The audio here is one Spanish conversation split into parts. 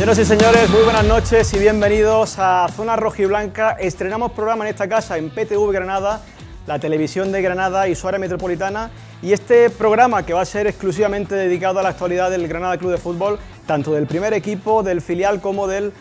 Señoras y señores, muy buenas noches y bienvenidos a Zona Rojiblanca. Estrenamos programa en esta casa en PTV Granada, la televisión de Granada y su área metropolitana, y este programa que va a ser exclusivamente dedicado a la actualidad del Granada Club de Fútbol, tanto del primer equipo, del filial como del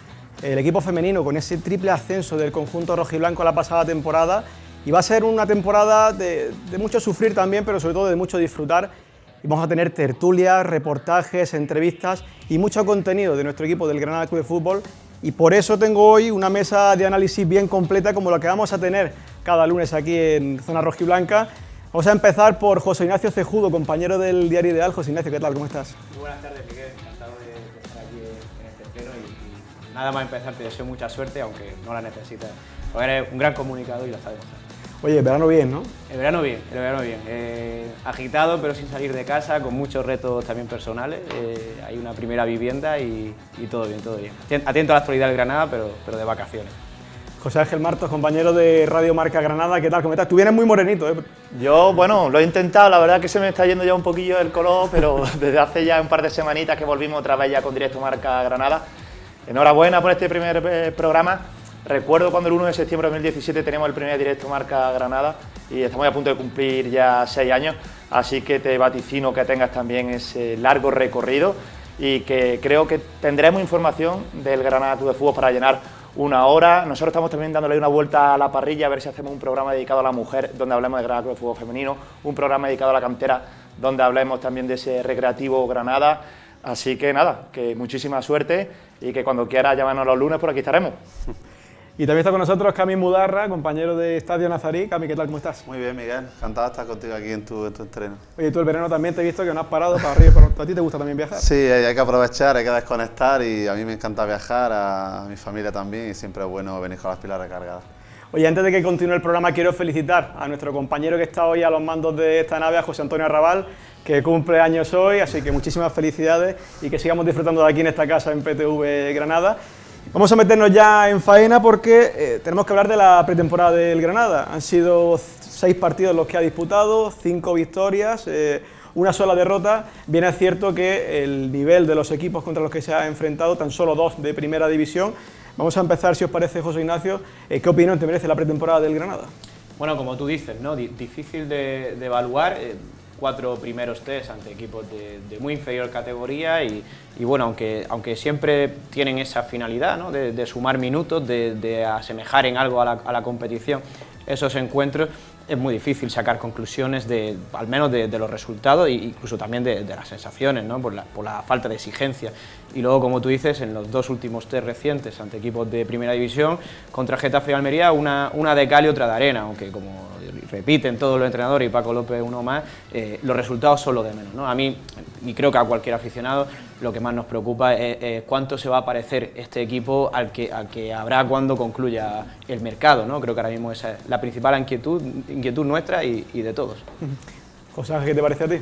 equipo femenino, con ese triple ascenso del conjunto rojiblanco la pasada temporada. Y va a ser una temporada de mucho sufrir también, pero sobre todo de mucho disfrutar. Y vamos a tener tertulias, reportajes, entrevistas y mucho contenido de nuestro equipo del Granada Club de Fútbol. Y por eso tengo hoy una mesa de análisis bien completa, como la que vamos a tener cada lunes aquí en Zona Rojiblanca. Vamos a empezar por José Ignacio Cejudo, compañero del Diario Ideal. José Ignacio, ¿qué tal? ¿Cómo estás? Muy buenas tardes, Miguel. Encantado de estar aquí en este pleno y nada más empezar, te deseo mucha suerte, aunque no la necesitas. Porque eres un gran comunicador y lo sabes. Oye, el verano bien, ¿no? El verano bien. Agitado, pero sin salir de casa, con muchos retos también personales. Hay una primera vivienda y todo bien, todo bien. Atento a la actualidad del Granada, pero de vacaciones. José Ángel Martos, compañero de Radio Marca Granada, ¿qué tal? ¿Cómo estás? Tú vienes muy morenito, ¿eh? Yo, bueno, lo he intentado, la verdad que se me está yendo ya un poquillo el color, pero desde hace ya un par de semanitas que volvimos otra vez ya con Directo Marca Granada. Enhorabuena por este primer programa. Recuerdo cuando el 1 de septiembre de 2017 teníamos el primer Directo Marca Granada y estamos a punto de cumplir ya 6 años, así que te vaticino que tengas también ese largo recorrido y que creo que tendremos información del Granada Club de Fútbol para llenar una hora. Nosotros estamos también dándole una vuelta a la parrilla a ver si hacemos un programa dedicado a la mujer donde hablemos de Granada Club de Fútbol femenino, un programa dedicado a la cantera donde hablemos también de ese recreativo Granada. Así que nada, que muchísima suerte y que cuando quieras llamarnos los lunes por aquí estaremos. Y también está con nosotros Cami Mudarra, compañero de Estadio Nazarí. Cami, ¿qué tal? ¿Cómo estás? Muy bien, Miguel. Encantado de estar contigo aquí en tu entreno. Oye, tú el verano también te he visto que no has parado para arriba, pero ¿a ti te gusta también viajar? Sí, hay que aprovechar, hay que desconectar y a mí me encanta viajar, a mi familia también y siempre es bueno venir con las pilas recargadas. Oye, antes de que continúe el programa, quiero felicitar a nuestro compañero que está hoy a los mandos de esta nave, a José Antonio Arrabal, que cumple años hoy, así que muchísimas felicidades y que sigamos disfrutando de aquí en esta casa en PTV Granada. Vamos a meternos ya en faena porque tenemos que hablar de la pretemporada del Granada. Han sido 6 partidos los que ha disputado, 5 victorias, una sola derrota. Bien es cierto que el nivel de los equipos contra los que se ha enfrentado, tan solo 2 de primera división. Vamos a empezar, si os parece, José Ignacio, ¿qué opinión te merece la pretemporada del Granada? Bueno, como tú dices, ¿no? Difícil de evaluar. 4 primeros test ante equipos de muy inferior categoría y bueno, aunque siempre tienen esa finalidad, ¿no? de sumar minutos, de asemejar en algo a la competición esos encuentros, es muy difícil sacar conclusiones al menos de los resultados e incluso también de las sensaciones, ¿no? por la falta de exigencia. Y luego, como tú dices, en los 2 últimos test recientes ante equipos de primera división, contra Getafe y Almería, una de cal y otra de arena, aunque como repiten todos los entrenadores y Paco López uno más, los resultados son lo de menos, ¿no? A mí, y creo que a cualquier aficionado, lo que más nos preocupa es cuánto se va a parecer este equipo al que habrá cuando concluya el mercado, ¿no? Creo que ahora mismo esa es la principal inquietud nuestra y de todos. José Ángel, ¿qué te parece a ti?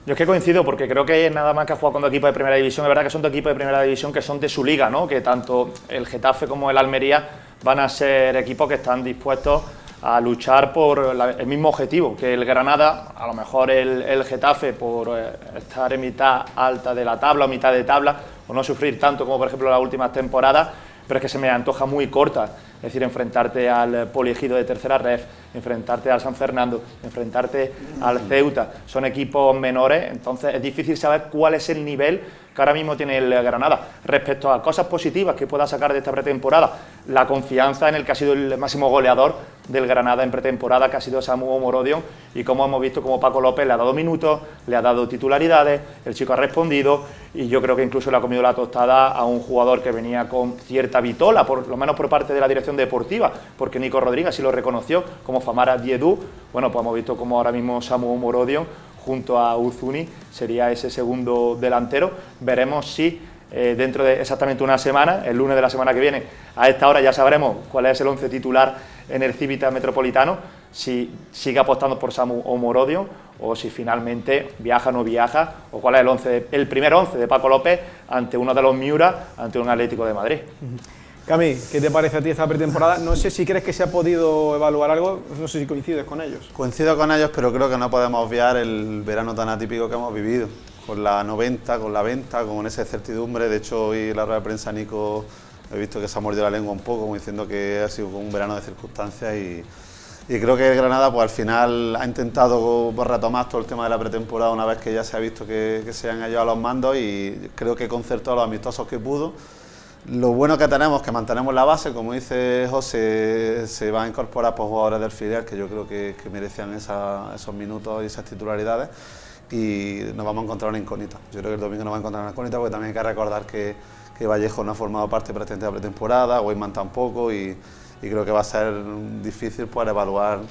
Yo es que coincido porque creo que nada más que ha jugado con 2 equipos de primera división, es verdad que son 2 equipos de primera división que son de su liga, ¿no? Que tanto el Getafe como el Almería van a ser equipos que están dispuestos a luchar por el mismo objetivo que el Granada, a lo mejor el Getafe por estar en mitad alta de la tabla o mitad de tabla o no sufrir tanto como por ejemplo las últimas temporadas, pero es que se me antoja muy corta, es decir, enfrentarte al Poliegido de tercera ref, enfrentarte al San Fernando, enfrentarte al Ceuta, son equipos menores, entonces es difícil saber cuál es el nivel que ahora mismo tiene el Granada. Respecto a cosas positivas que pueda sacar de esta pretemporada, la confianza en el que ha sido el máximo goleador del Granada en pretemporada, que ha sido Samu Omorodion, y como hemos visto como Paco López le ha dado minutos, le ha dado titularidades, el chico ha respondido, y yo creo que incluso le ha comido la tostada a un jugador que venía con cierta vitola, por lo menos por parte de la dirección deportiva, porque Nico Rodríguez sí lo reconoció, como Famara Diédou. Bueno, pues hemos visto como ahora mismo Samu Omorodion junto a Uzuni sería ese segundo delantero. Veremos si dentro de exactamente una semana, el lunes de la semana que viene, a esta hora ya sabremos cuál es el 11 titular en el Cívica Metropolitano, si sigue apostando por Samu Omorodion o si finalmente viaja o no viaja, o cuál es el primer 11 de Paco López ante uno de los Miura, ante un Atlético de Madrid. Cami, ¿qué te parece a ti esta pretemporada? No sé si crees que se ha podido evaluar algo, no sé si coincides con ellos. Coincido con ellos, pero creo que no podemos obviar el verano tan atípico que hemos vivido. con la 90, con la venta, con esa incertidumbre. De hecho, hoy en la rueda de prensa Nico he visto que se ha mordido la lengua un poco, como diciendo que ha sido un verano de circunstancias y creo que el Granada pues al final ha intentado retomar todo el tema de la pretemporada una vez que ya se ha visto que se han llevado los mandos y creo que concertó los amistosos que pudo. Lo bueno que tenemos es que mantenemos la base, como dice José, se va a incorporar pues, jugadores del filial que yo creo que merecían esos minutos y esas titularidades y nos vamos a encontrar una incógnita. Yo creo que el domingo nos va a encontrar una incógnita porque también hay que recordar que Vallejo no ha formado parte de la pretemporada, Weisman tampoco y creo que va a ser difícil poder evaluar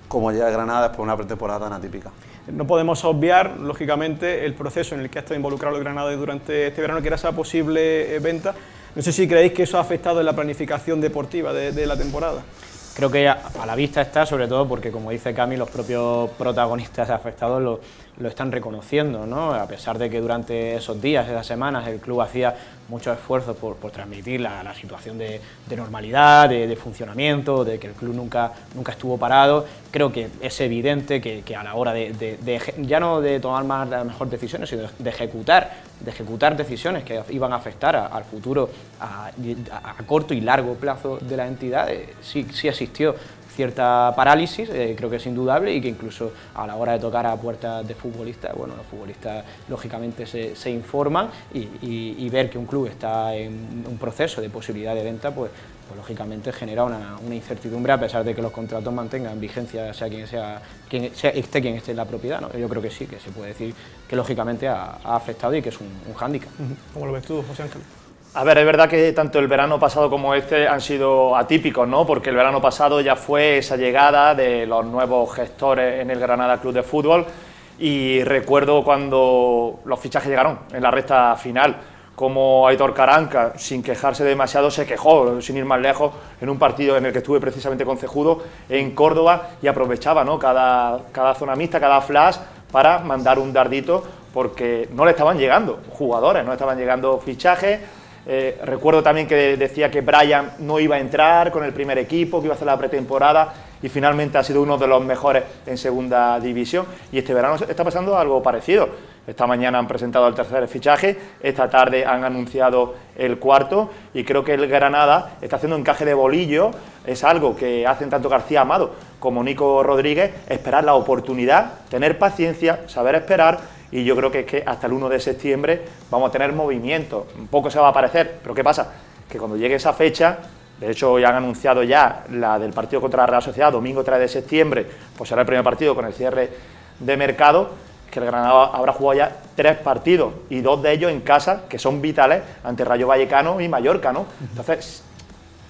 cómo llega Granada después de una pretemporada tan atípica. No podemos obviar, lógicamente, el proceso en el que ha estado involucrado el Granada durante este verano, que era esa posible venta. No sé si creéis que eso ha afectado en la planificación deportiva de la temporada. Creo que a la vista está, sobre todo porque, como dice Cami, los propios protagonistas afectados lo están reconociendo, ¿no? A pesar de que durante esos días, esas semanas, el club hacía muchos esfuerzos por transmitir la situación de normalidad, de funcionamiento, de que el club nunca estuvo parado. Creo que es evidente que a la hora ya no de tomar más las mejores decisiones, sino de ejecutar decisiones que iban a afectar al futuro a corto y largo plazo de la entidad, sí existió cierta parálisis, creo que es indudable, y que incluso a la hora de tocar a puertas de futbolistas, bueno, los futbolistas lógicamente se informan y ver que un club está en un proceso de posibilidad de venta, pues lógicamente genera una incertidumbre a pesar de que los contratos mantengan vigencia, sea quien esté en la propiedad, ¿no? Yo creo que sí, que se puede decir que lógicamente ha afectado y que es un hándicap. ¿Cómo lo ves tú, José Ángel? A ver, es verdad que tanto el verano pasado como este han sido atípicos, ¿no? Porque el verano pasado ya fue esa llegada de los nuevos gestores en el Granada Club de Fútbol y recuerdo cuando los fichajes llegaron en la recta final, como Aitor Caranca, sin quejarse demasiado, se quejó, sin ir más lejos, en un partido en el que estuve precisamente con Cejudo en Córdoba y aprovechaba, ¿no? cada zona mixta, cada flash para mandar un dardito porque no le estaban llegando jugadores, no le estaban llegando fichajes. Recuerdo también que decía que Brian no iba a entrar con el primer equipo, que iba a hacer la pretemporada y finalmente ha sido uno de los mejores en segunda división y este verano está pasando algo parecido. Esta mañana han presentado el tercer fichaje, esta tarde han anunciado el cuarto y creo que el Granada está haciendo encaje de bolillo, es algo que hacen tanto García Amado como Nico Rodríguez, esperar la oportunidad, tener paciencia, saber esperar. Y yo creo que es que hasta el 1 de septiembre vamos a tener movimiento, un poco se va a aparecer, pero ¿qué pasa? Que cuando llegue esa fecha, de hecho ya han anunciado ya la del partido contra la Real Sociedad, domingo 3 de septiembre, pues será el primer partido con el cierre de mercado, que el Granada habrá jugado ya 3 partidos y 2 de ellos en casa, que son vitales, ante Rayo Vallecano y Mallorca, ¿no? Entonces,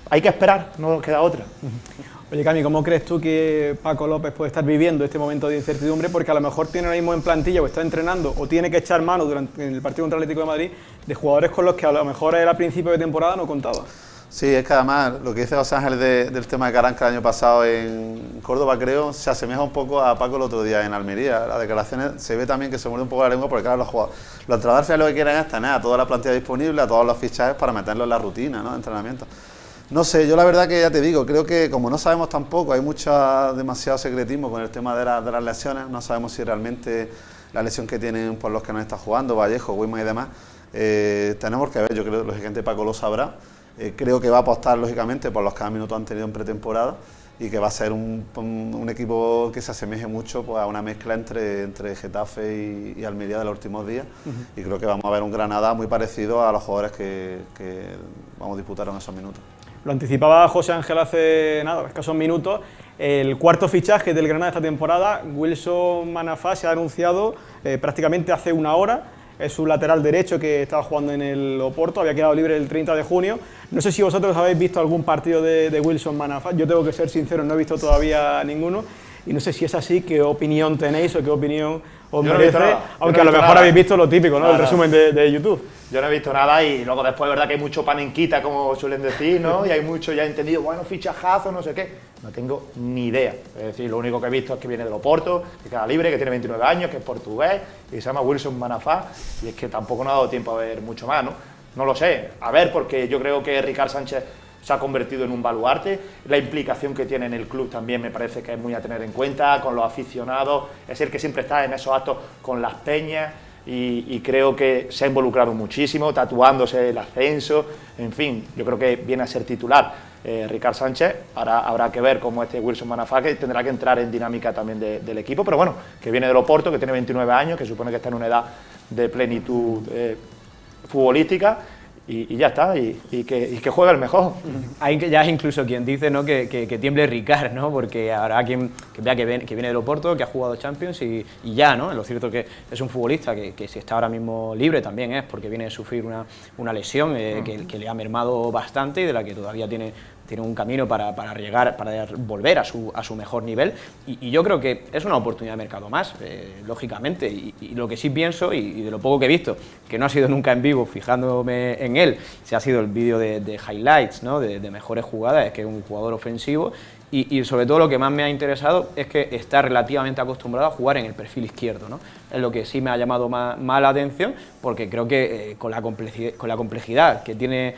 hay que esperar, no nos queda otra. Oye, Cami, ¿cómo crees tú que Paco López puede estar viviendo este momento de incertidumbre? Porque a lo mejor tiene ahora mismo en plantilla o está entrenando o tiene que echar mano en el partido contra el Atlético de Madrid de jugadores con los que a lo mejor él a principio de temporada no contaba. Sí, es que además lo que dice José Ángel del tema de Caranca el año pasado en Córdoba, creo, se asemeja un poco a Paco el otro día en Almería. Las declaraciones se ve también que se muerde un poco la lengua porque claro, los entrenadores lo que quieren es tener a toda la plantilla disponible, a todos los fichajes para meterlos en la rutina, ¿no? De entrenamiento. No sé, yo la verdad que ya te digo, creo que como no sabemos tampoco, hay demasiado secretismo con el tema de las lesiones, no sabemos si realmente la lesión que tienen por los que no está jugando, Vallejo, Weisman y demás, tenemos que ver, yo creo que lógicamente Paco lo sabrá, creo que va a apostar lógicamente por los cada minuto han tenido en pretemporada y que va a ser un equipo que se asemeje mucho pues, a una mezcla entre Getafe y Almería de los últimos días y creo que vamos a ver un Granada muy parecido a los jugadores que vamos a disputar en esos minutos. Lo anticipaba José Ángel hace nada, escasos minutos, el cuarto fichaje del Granada esta temporada, Wilson Manafá, se ha anunciado prácticamente hace una hora, es un lateral derecho que estaba jugando en el Oporto, había quedado libre el 30 de junio, no sé si vosotros habéis visto algún partido de Wilson Manafá, yo tengo que ser sincero, no he visto todavía ninguno, y no sé si es así, qué opinión tenéis o qué opinión os merece, aunque a lo mejor habéis visto lo típico, ¿no? El resumen de YouTube. Yo no he visto nada y luego después es verdad que hay mucho panenquita, como suelen decir, ¿no? Y hay mucho ya entendido, bueno, fichajazo, no sé qué. No tengo ni idea. Es decir, lo único que he visto es que viene del Oporto, que queda libre, que tiene 29 años, que es portugués y se llama Wilson Manafá. Y es que tampoco nos ha dado tiempo a ver mucho más, ¿no? No lo sé. A ver, porque yo creo que Ricard Sánchez se ha convertido en un baluarte. La implicación que tiene en el club también me parece que es muy a tener en cuenta, con los aficionados. Es el que siempre está en esos actos con las peñas. y creo que se ha involucrado muchísimo, tatuándose el ascenso, en fin, yo creo que viene a ser titular. Ricard Sánchez, ahora habrá que ver cómo Wilson Manafá, que tendrá que entrar en dinámica también del equipo, pero bueno, que viene del Oporto, que tiene 29 años, que supone que está en una edad de plenitud futbolística, y ya está, y que juegue el mejor. Hay ya incluso quien dice, ¿no?, que tiemble Ricard, ¿no?, porque habrá quien vea que viene del Oporto, que ha jugado Champions y ya, ¿no? Lo cierto es que es un futbolista que si está ahora mismo libre también es porque viene a sufrir una lesión que le ha mermado bastante y de la que todavía tiene un camino para llegar, para volver a su mejor nivel, y yo creo que es una oportunidad de mercado más, lógicamente, y lo que sí pienso, y de lo poco que he visto, que no ha sido nunca en vivo, fijándome en él, si ha sido el vídeo de highlights, ¿no?, de mejores jugadas, es que es un jugador ofensivo, y sobre todo lo que más me ha interesado es que está relativamente acostumbrado a jugar en el perfil izquierdo, ¿no? Es lo que sí me ha llamado más la atención, porque creo que con la complejidad que tiene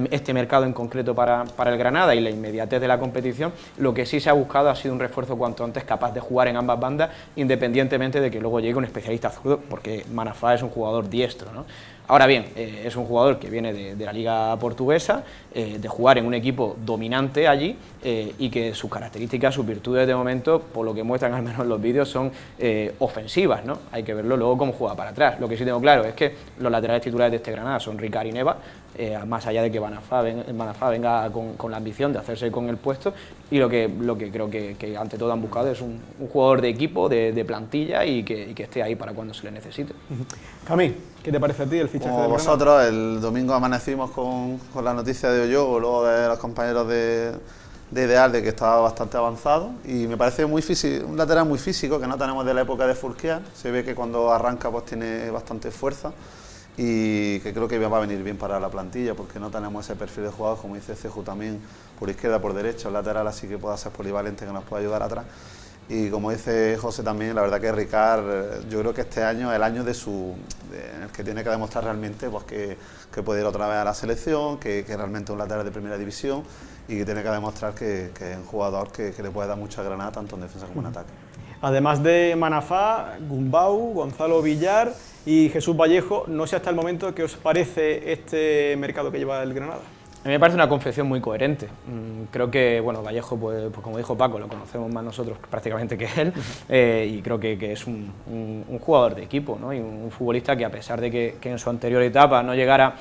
este mercado en concreto para el Granada y la inmediatez de la competición, lo que sí se ha buscado ha sido un refuerzo cuanto antes capaz de jugar en ambas bandas, independientemente de que luego llegue un especialista zurdo, porque Manafá es un jugador diestro, ¿no? Ahora bien, es un jugador que viene de la Liga Portuguesa, de jugar en un equipo dominante allí, y que sus características, sus virtudes de momento, por lo que muestran al menos los vídeos, son ofensivas, ¿no? Hay que verlo luego cómo juega para atrás. Lo que sí tengo claro es que los laterales titulares de este Granada son Ricard y Neva, más allá de que Manafá venga con la ambición de hacerse con el puesto, y lo que creo que ante todo han buscado es un jugador de equipo, de plantilla, y que esté ahí para cuando se le necesite. Cami, ¿qué te parece a ti el fichaje Como del vosotros, el domingo amanecimos con la noticia de Oyogo, luego de los compañeros de Ideal, de que estaba bastante avanzado, y me parece un lateral muy físico, que no tenemos de la época de Fulquier. Se ve que cuando arranca pues tiene bastante fuerza, y que creo que va a venir bien para la plantilla, porque no tenemos ese perfil de jugador, como dice Ceju también, por izquierda, por derecha, el lateral así que pueda ser polivalente, que nos pueda ayudar atrás. Y como dice José también, la verdad que Ricard, yo creo que este año es el año en el que tiene que demostrar realmente pues, que puede ir otra vez a la selección, que realmente es un lateral de primera división, y que tiene que demostrar que es un jugador que le puede dar mucha granada tanto en defensa como en ataque. Además de Manafá, Gumbau, Gonzalo Villar y Jesús Vallejo, no sé hasta el momento qué os parece este mercado que lleva el Granada. A mí me parece una confección muy coherente. Creo que, bueno, Vallejo, pues como dijo Paco, lo conocemos más nosotros prácticamente que él, y creo que es un jugador de equipo, ¿no? Y un futbolista que, a pesar de que en su anterior etapa no llegara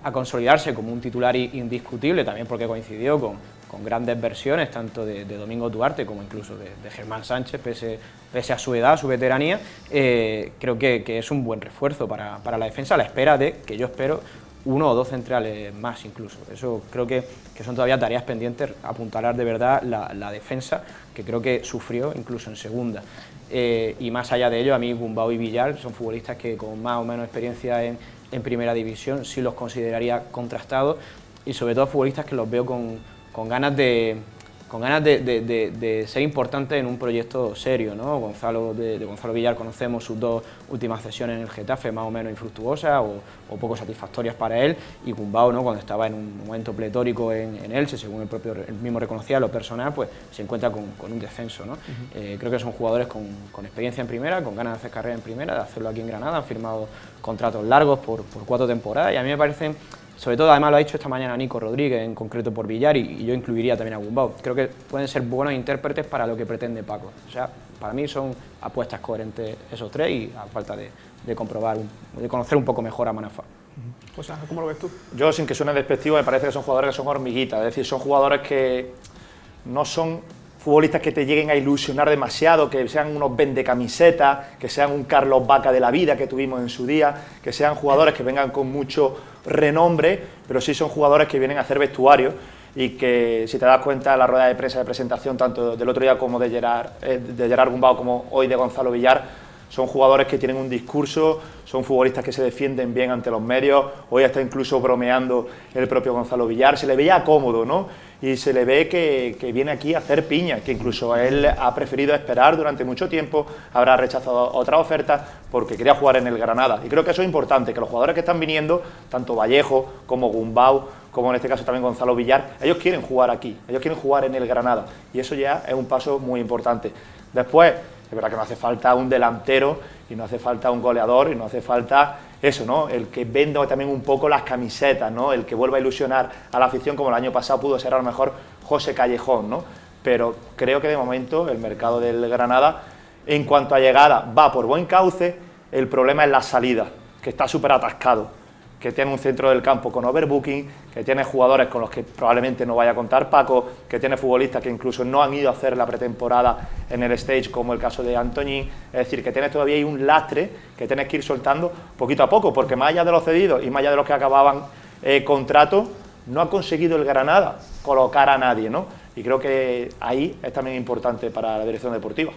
a consolidarse como un titular indiscutible, también porque coincidió con grandes versiones, tanto de Domingo Duarte como incluso de Germán Sánchez, pese a su edad, su veteranía, creo que es un buen refuerzo para la defensa, a la espera de, que yo espero, uno o dos centrales más incluso. Eso creo que son todavía tareas pendientes, apuntalar de verdad la defensa, que creo que sufrió incluso en segunda. Y más allá de ello, a mí Gumbau y Villar son futbolistas que con más o menos experiencia en primera división sí los consideraría contrastados, y sobre todo futbolistas que los veo con ganas de ser importantes en un proyecto serio, ¿no? Gonzalo Villar conocemos sus dos últimas sesiones en el Getafe, más o menos infructuosas o poco satisfactorias para él, y Gumbau, ¿no?, cuando estaba en un momento pletórico en Elche, según él mismo reconocía, lo personal, pues se encuentra con un descenso, ¿no? Creo que son jugadores con experiencia en primera, con ganas de hacer carrera en primera, de hacerlo aquí en Granada, han firmado contratos largos por 4 temporadas, y a mí me parecen, sobre todo, además lo ha dicho esta mañana Nico Rodríguez, en concreto por Villar, y yo incluiría también a Gumbau. Creo que pueden ser buenos intérpretes para lo que pretende Paco. O sea, para mí son apuestas coherentes esos tres, y a falta de comprobar, de conocer un poco mejor a Manafá. Pues, ¿cómo lo ves tú? Yo, sin que suene despectivo, me parece que son jugadores que son hormiguitas, es decir, son jugadores que no son futbolistas que te lleguen a ilusionar demasiado, que sean unos vendecamisetas, que sean un Carlos Vaca de la vida que tuvimos en su día, que sean jugadores que vengan con mucho renombre, pero sí son jugadores que vienen a hacer vestuario, y que, si te das cuenta, la rueda de prensa de presentación, tanto del otro día como de Gerard Gumbau, como hoy de Gonzalo Villar, son jugadores que tienen un discurso, son futbolistas que se defienden bien ante los medios. Hoy está incluso bromeando el propio Gonzalo Villar, se le veía cómodo, ¿no? Y se le ve que viene aquí a hacer piña, que incluso él ha preferido esperar durante mucho tiempo, habrá rechazado otras ofertas porque quería jugar en el Granada. Y creo que eso es importante, que los jugadores que están viniendo, tanto Vallejo como Gumbau, como en este caso también Gonzalo Villar, ellos quieren jugar aquí, ellos quieren jugar en el Granada, y eso ya es un paso muy importante. Después, es verdad que no hace falta un delantero y no hace falta un goleador y no hace falta eso, ¿no? El que venda también un poco las camisetas, ¿no? El que vuelva a ilusionar a la afición, como el año pasado pudo ser a lo mejor José Callejón, ¿no? Pero creo que de momento el mercado del Granada, en cuanto a llegada, va por buen cauce. El problema es la salida, que está súper atascado, que tiene un centro del campo con overbooking, que tiene jugadores con los que probablemente no vaya a contar Paco, que tiene futbolistas que incluso no han ido a hacer la pretemporada en el stage, como el caso de Antoñín. Es decir, que tienes todavía ahí un lastre que tienes que ir soltando poquito a poco, porque más allá de los cedidos y más allá de los que acababan contrato, no ha conseguido el Granada colocar a nadie, ¿no? Y creo que ahí es también importante para la dirección deportiva.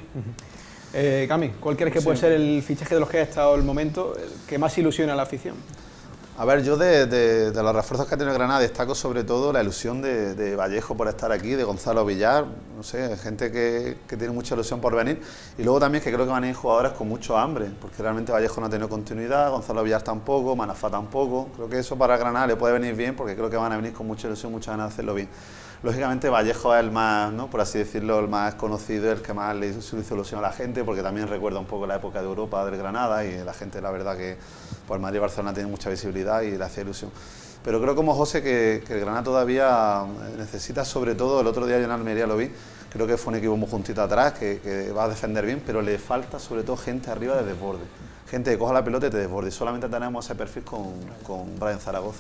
Cami, ¿cuál crees que puede ser el fichaje de los que ha estado el momento que más ilusiona a la afición? A ver, yo de los refuerzos que ha tenido Granada destaco sobre todo la ilusión de Vallejo por estar aquí, de Gonzalo Villar, no sé, gente que tiene mucha ilusión por venir, y luego también que creo que van a ir jugadores con mucho hambre, porque realmente Vallejo no ha tenido continuidad, Gonzalo Villar tampoco, Manafá tampoco. Creo que eso para Granada le puede venir bien, porque creo que van a venir con mucha ilusión, muchas ganas de hacerlo bien. Lógicamente Vallejo es el más, ¿no?, por así decirlo, el más conocido, el que más le hizo ilusión a la gente, porque también recuerda un poco la época de Europa del Granada, y la gente, la verdad que pues Madrid y Barcelona tienen mucha visibilidad y le hacía ilusión. Pero creo como José que el Granada todavía necesita, sobre todo, el otro día yo en Almería lo vi, creo que fue un equipo muy juntito atrás, que va a defender bien, pero le falta sobre todo gente arriba de desborde. Gente que coja la pelota y te desborde. Solamente tenemos ese perfil con Brian Zaragoza.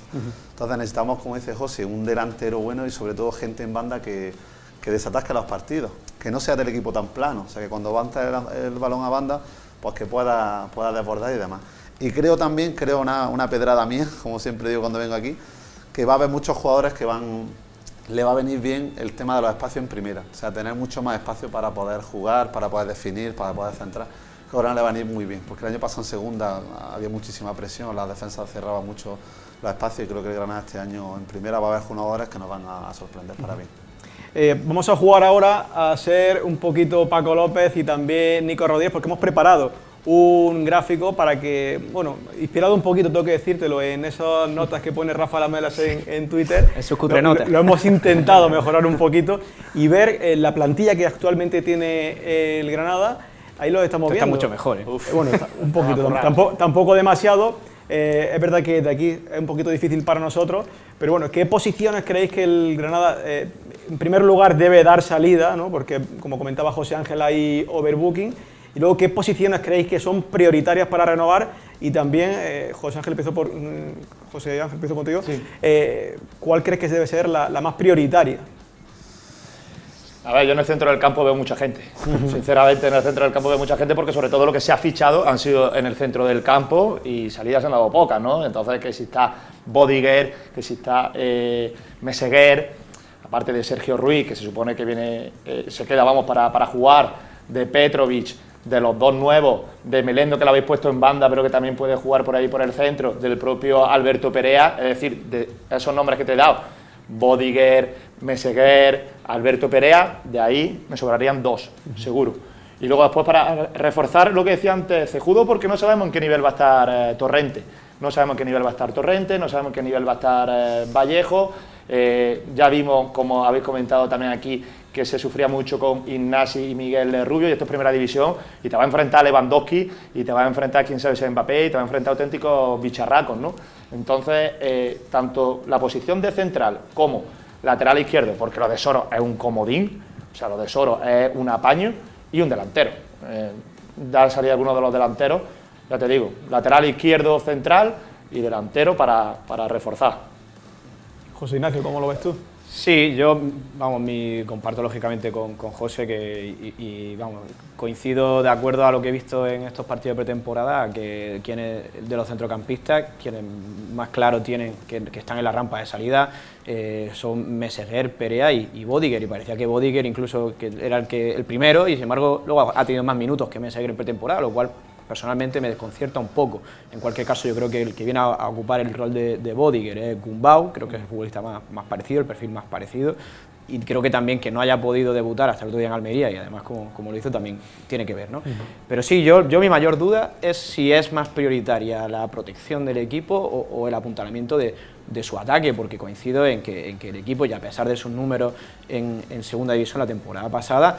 Entonces necesitamos, como dice José, un delantero bueno y sobre todo gente en banda que desatasque los partidos. Que no sea del equipo tan plano. O sea, que cuando avanza el balón a banda, pues que pueda desbordar y demás. Y creo también, una pedrada mía, como siempre digo cuando vengo aquí, que va a haber muchos jugadores que le va a venir bien el tema de los espacios en primera. O sea, tener mucho más espacio para poder jugar, para poder definir, para poder centrar. Que ahora le va a venir muy bien, porque el año pasado en segunda había muchísima presión, las defensas cerraban mucho los espacios, y creo que el Granada este año en primera va a haber jugadores que nos van a sorprender para bien. Vamos a jugar ahora a ser un poquito Paco López y también Nico Rodríguez, porque hemos preparado un gráfico para que, bueno, inspirado un poquito, tengo que decírtelo, en esas notas que pone Rafa Lamelas en Twitter. En sus cutrenotas. Lo hemos intentado mejorar un poquito y ver la plantilla que actualmente tiene el Granada. Ahí lo estamos viendo. Está mucho mejor, ¿eh? Bueno, está un poquito, tampoco demasiado. Es verdad que de aquí es un poquito difícil para nosotros, pero bueno, ¿qué posiciones creéis que el Granada, en primer lugar, debe dar salida, ¿no? Porque, como comentaba José Ángel, hay overbooking. Y luego, ¿qué posiciones creéis que son prioritarias para renovar? Y también, José Ángel empezó contigo. Sí. ¿Cuál crees que debe ser la más prioritaria? A ver, yo en el centro del campo veo mucha gente. Sinceramente, en el centro del campo veo mucha gente, porque sobre todo lo que se ha fichado han sido en el centro del campo y salidas han dado pocas, ¿no? Entonces, que si está Bodiger, que si está Meseguer, aparte de Sergio Ruiz, que se supone que viene, se queda, vamos, para jugar, de Petrovic, de los dos nuevos, de Melendo, que lo habéis puesto en banda, pero que también puede jugar por ahí por el centro, del propio Alberto Perea, es decir, de esos nombres que te he dado, Bodiger, Meseguer, Alberto Perea, de ahí me sobrarían dos, seguro. Y luego después, para reforzar lo que decía antes Cejudo, porque no sabemos en qué nivel va a estar Torrente. No sabemos en qué nivel va a estar Torrente, no sabemos en qué nivel va a estar Vallejo. Ya vimos, como habéis comentado también aquí, que se sufría mucho con Ignasi y Miguel Rubio, y esto es primera división, y te va a enfrentar a Lewandowski, y te va a enfrentar, quién sabe si a Mbappé, y te va a enfrentar a auténticos bicharracos, ¿no? Entonces, tanto la posición de central como lateral izquierdo, porque lo de Soros es un comodín, o sea, lo de Soros es un apaño, y un delantero. Da salida alguno de los delanteros, ya te digo, lateral izquierdo, central y delantero para reforzar. José Ignacio, ¿cómo lo ves tú? Sí, yo, vamos, comparto lógicamente con José, y vamos, coincido de acuerdo a lo que he visto en estos partidos de pretemporada, que quienes de los centrocampistas, quienes más claro tienen que están en la rampa de salida, son Meseguer, Perea y Bodiger, y parecía que Bodiger incluso que era el primero, y sin embargo luego ha tenido más minutos que Meseguer en pretemporada, lo cual personalmente me desconcierta un poco. En cualquier caso, yo creo que el que viene a ocupar el rol de Bodiger es Gumbau, creo que es el futbolista más parecido, el perfil más parecido, y creo que también que no haya podido debutar hasta el otro día en Almería, y además como lo hizo, también tiene que ver, ¿no? Pero sí, yo mi mayor duda es si es más prioritaria la protección del equipo o el apuntalamiento de su ataque, porque coincido en que el equipo, ya a pesar de sus números en segunda división la temporada pasada,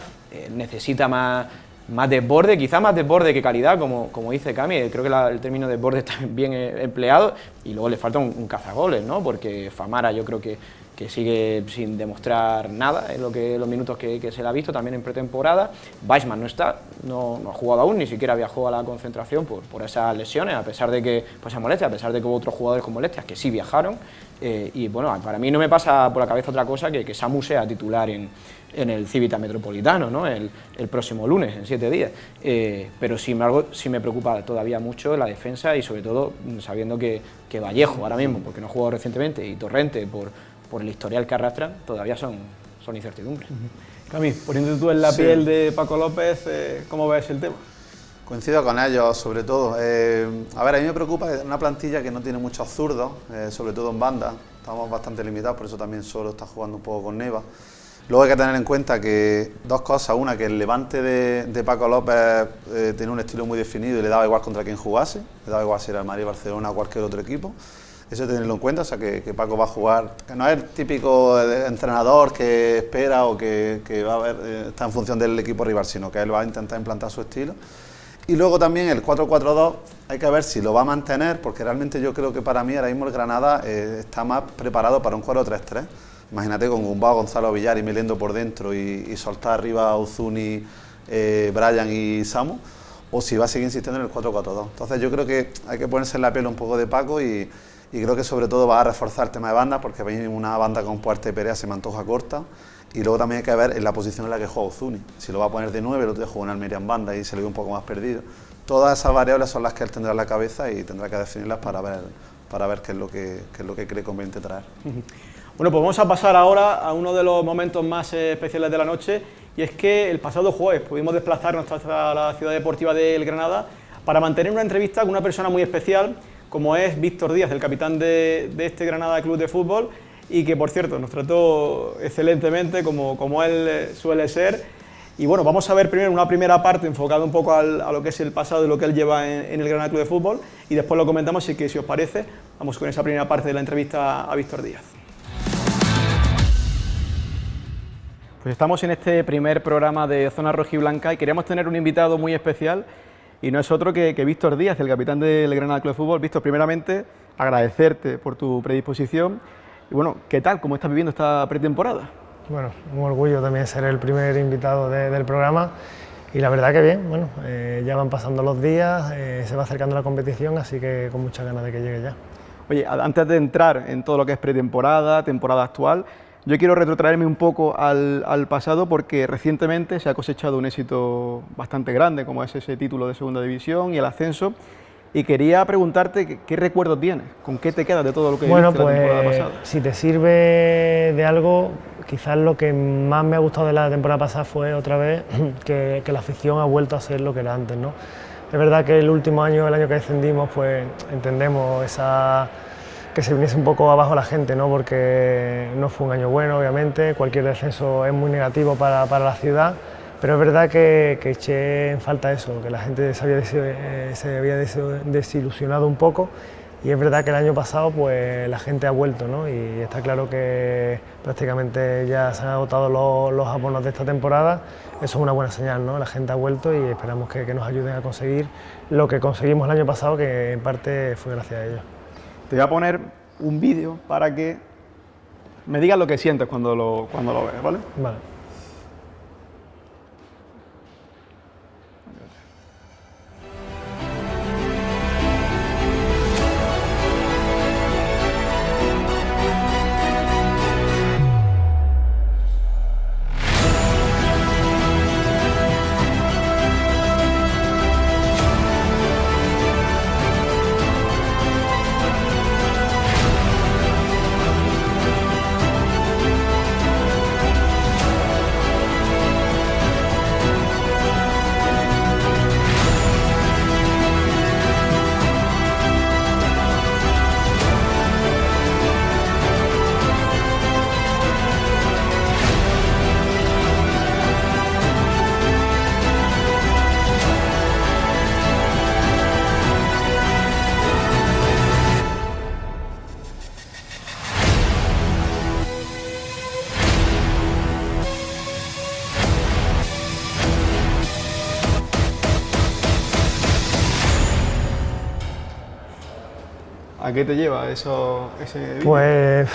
necesita más más desborde, quizá más desborde que calidad, como dice Cami. Creo que el término desborde está bien empleado, y luego le falta un cazagoles, ¿no? Porque Famara yo creo que sigue sin demostrar nada en los minutos que se le ha visto, también en pretemporada. Weissman no ha jugado aún, ni siquiera viajó a la concentración por esas lesiones, a pesar de que pues, se molestia, a pesar de que hubo otros jugadores con molestias que sí viajaron. Y bueno, para mí no me pasa por la cabeza otra cosa que Samu sea titular en el Civita Metropolitano, ¿no? el próximo lunes, en 7 días. Pero sin embargo, sí me preocupa todavía mucho la defensa, y sobre todo sabiendo que Vallejo ahora mismo, porque no ha jugado recientemente, y Torrente por el historial que arrastran, todavía son incertidumbres. Cami, poniéndote tú en la piel de Paco López, ¿cómo ves el tema? Coincido con ellos, sobre todo. A ver, a mí me preocupa una plantilla que no tiene muchos zurdos, sobre todo en banda. Estamos bastante limitados, por eso también solo está jugando un poco con Neva. Luego hay que tener en cuenta que dos cosas. Una, que el Levante de Paco López tiene un estilo muy definido y le daba igual contra quién jugase. Le daba igual si era el Madrid, Barcelona o cualquier otro equipo. Eso hay que tenerlo en cuenta, o sea que Paco va a jugar, que no es el típico entrenador que espera o que va a ver, está en función del equipo rival, sino que él va a intentar implantar su estilo. Y luego también el 4-4-2 hay que ver si lo va a mantener, porque realmente yo creo que para mí ahora mismo el Granada está más preparado para un 4-3-3. Imagínate con Gumbao, Gonzalo Villar y Melendo por dentro y soltar arriba a Uzuni, Brian y Samu, o si va a seguir insistiendo en el 4-4-2. Entonces yo creo que hay que ponerse en la piel un poco de Paco y creo que sobre todo va a reforzar el tema de banda, porque una banda con Puerta y Perea se me antoja corta. Y luego también hay que ver en la posición en la que juega Uzuni. Si lo va a poner de 9, el otro día jugó en Almería en banda y se le ve un poco más perdido. Todas esas variables son las que él tendrá en la cabeza y tendrá que definirlas para ver qué es lo que cree conveniente traer. Bueno, pues vamos a pasar ahora a uno de los momentos más especiales de la noche, y es que el pasado jueves pudimos desplazarnos hasta la ciudad deportiva del Granada para mantener una entrevista con una persona muy especial, como es Víctor Díaz, el capitán de este Granada Club de Fútbol, y que, por cierto, nos trató excelentemente, como él suele ser. Y bueno, vamos a ver primero una primera parte enfocada un poco a lo que es el pasado y lo que él lleva en el Granada Club de Fútbol, y después lo comentamos, así que si os parece, vamos con esa primera parte de la entrevista a Víctor Díaz. Pues estamos en este primer programa de Zona Rojiblanca y queríamos tener un invitado muy especial, y no es otro que Víctor Díaz, el capitán del Granada Club de Fútbol. Víctor, primeramente, agradecerte por tu predisposición. Y bueno, ¿qué tal? ¿Cómo estás viviendo esta pretemporada? Bueno, un orgullo también ser el primer invitado del programa, y la verdad que bien. Bueno, ya van pasando los días, se va acercando la competición, así que con muchas ganas de que llegue ya. Oye, antes de entrar en todo lo que es pretemporada, temporada actual, yo quiero retrotraerme un poco al pasado, porque recientemente se ha cosechado un éxito bastante grande, como es ese título de segunda división y el ascenso. Y quería preguntarte qué recuerdos tienes, con qué te quedas de todo lo que viviste la temporada pasada. Si te sirve de algo, quizás lo que más me ha gustado de la temporada pasada fue otra vez que la afición ha vuelto a ser lo que era antes, ¿no? Es verdad que el último año, el año que descendimos, pues entendemos que se viniese un poco abajo la gente, ¿no? Porque no fue un año bueno, obviamente, cualquier descenso es muy negativo para la ciudad. Pero es verdad que eché en falta eso, que la gente se había desilusionado un poco, y es verdad que el año pasado pues la gente ha vuelto, ¿no? Y está claro que prácticamente ya se han agotado los abonos de esta temporada. Eso es una buena señal, ¿no? La gente ha vuelto y esperamos que nos ayuden a conseguir lo que conseguimos el año pasado, que en parte fue gracias a ellos. Te voy a poner un vídeo para que me digas lo que sientes cuando lo ves, ¿vale? Vale. ¿A qué te lleva ese vídeo? Pues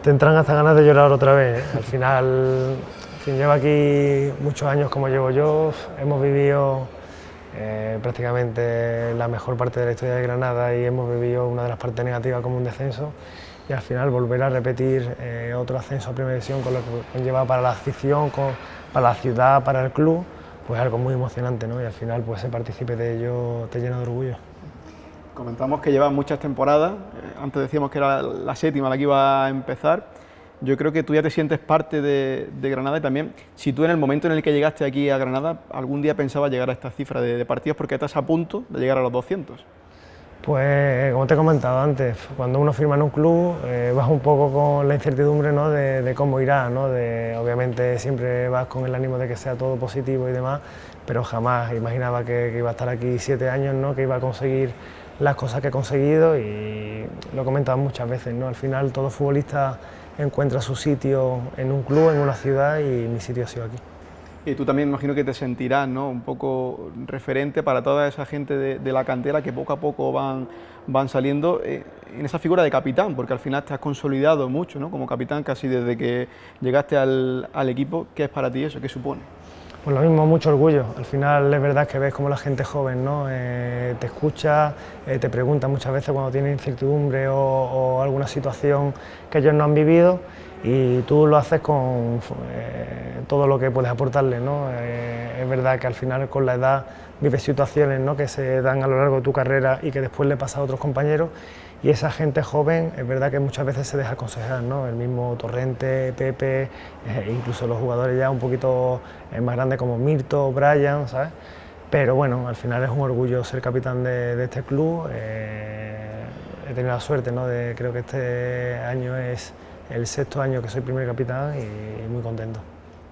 te entran hasta ganas de llorar otra vez, ¿eh? Al final, quien lleva aquí muchos años como llevo yo, hemos vivido prácticamente la mejor parte de la historia de Granada y hemos vivido una de las partes negativas como un descenso, y al final volver a repetir otro ascenso a Primera División con lo que conlleva para la afición, para la ciudad, para el club, pues algo muy emocionante, ¿no? Y al final pues ser partícipe de ello te llena de orgullo. Comentamos que llevas muchas temporadas, antes decíamos que era la séptima la que iba a empezar. Yo creo que tú ya te sientes parte de Granada, y también si tú en el momento en el que llegaste aquí a Granada algún día pensabas llegar a esta cifra de partidos, porque estás a punto de llegar a los 200. Pues como te he comentado antes, cuando uno firma en un club vas un poco con la incertidumbre, ¿no?, de cómo irá, ¿no? Obviamente siempre vas con el ánimo de que sea todo positivo y demás, pero jamás imaginaba que iba a estar aquí 7 años, ¿no?, que iba a conseguir las cosas que he conseguido, y lo he comentado muchas veces, ¿no? Al final todo futbolista encuentra su sitio en un club, en una ciudad, y mi sitio ha sido aquí. Y tú también imagino que te sentirás, ¿no?, un poco referente para toda esa gente de la cantera que poco a poco van saliendo en esa figura de capitán, porque al final te has consolidado mucho, ¿no?, como capitán casi desde que llegaste al equipo. ¿Qué es para ti eso? ¿Qué supone? Pues lo mismo, mucho orgullo. Al final es verdad que ves como la gente joven, ¿no?, te escucha, te pregunta muchas veces cuando tiene incertidumbre o alguna situación que ellos no han vivido, y tú lo haces con todo lo que puedes aportarles, ¿no? Es verdad que al final con la edad vives situaciones, ¿no?, que se dan a lo largo de tu carrera y que después le pasa a otros compañeros, y esa gente joven es verdad que muchas veces se deja aconsejar, ¿no? El mismo Torrente, Pepe, incluso los jugadores ya un poquito más grandes como Mirto, Brian, ¿sabes? Pero bueno, al final es un orgullo ser capitán de este club. He tenido la suerte, ¿no?, creo que este año es el 6º año que soy primer capitán, y muy contento.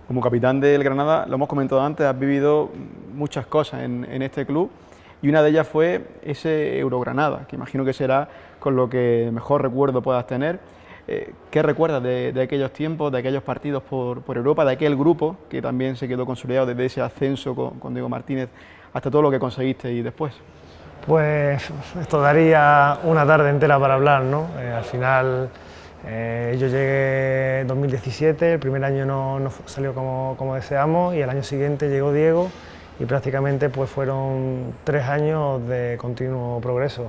Como capitán del Granada, lo hemos comentado antes, has vivido muchas cosas en este club, y una de ellas fue ese Eurogranada, que imagino que será con lo que mejor recuerdo puedas tener. ¿Qué recuerdas de aquellos tiempos, de aquellos partidos por Europa, de aquel grupo que también se quedó consolidado desde ese ascenso con Diego Martínez hasta todo lo que conseguiste y después? Pues esto daría una tarde entera para hablar, ¿no? Al final yo llegué en 2017, el primer año no salió como deseamos, y el año siguiente llegó Diego, y prácticamente pues fueron 3 años de continuo progreso,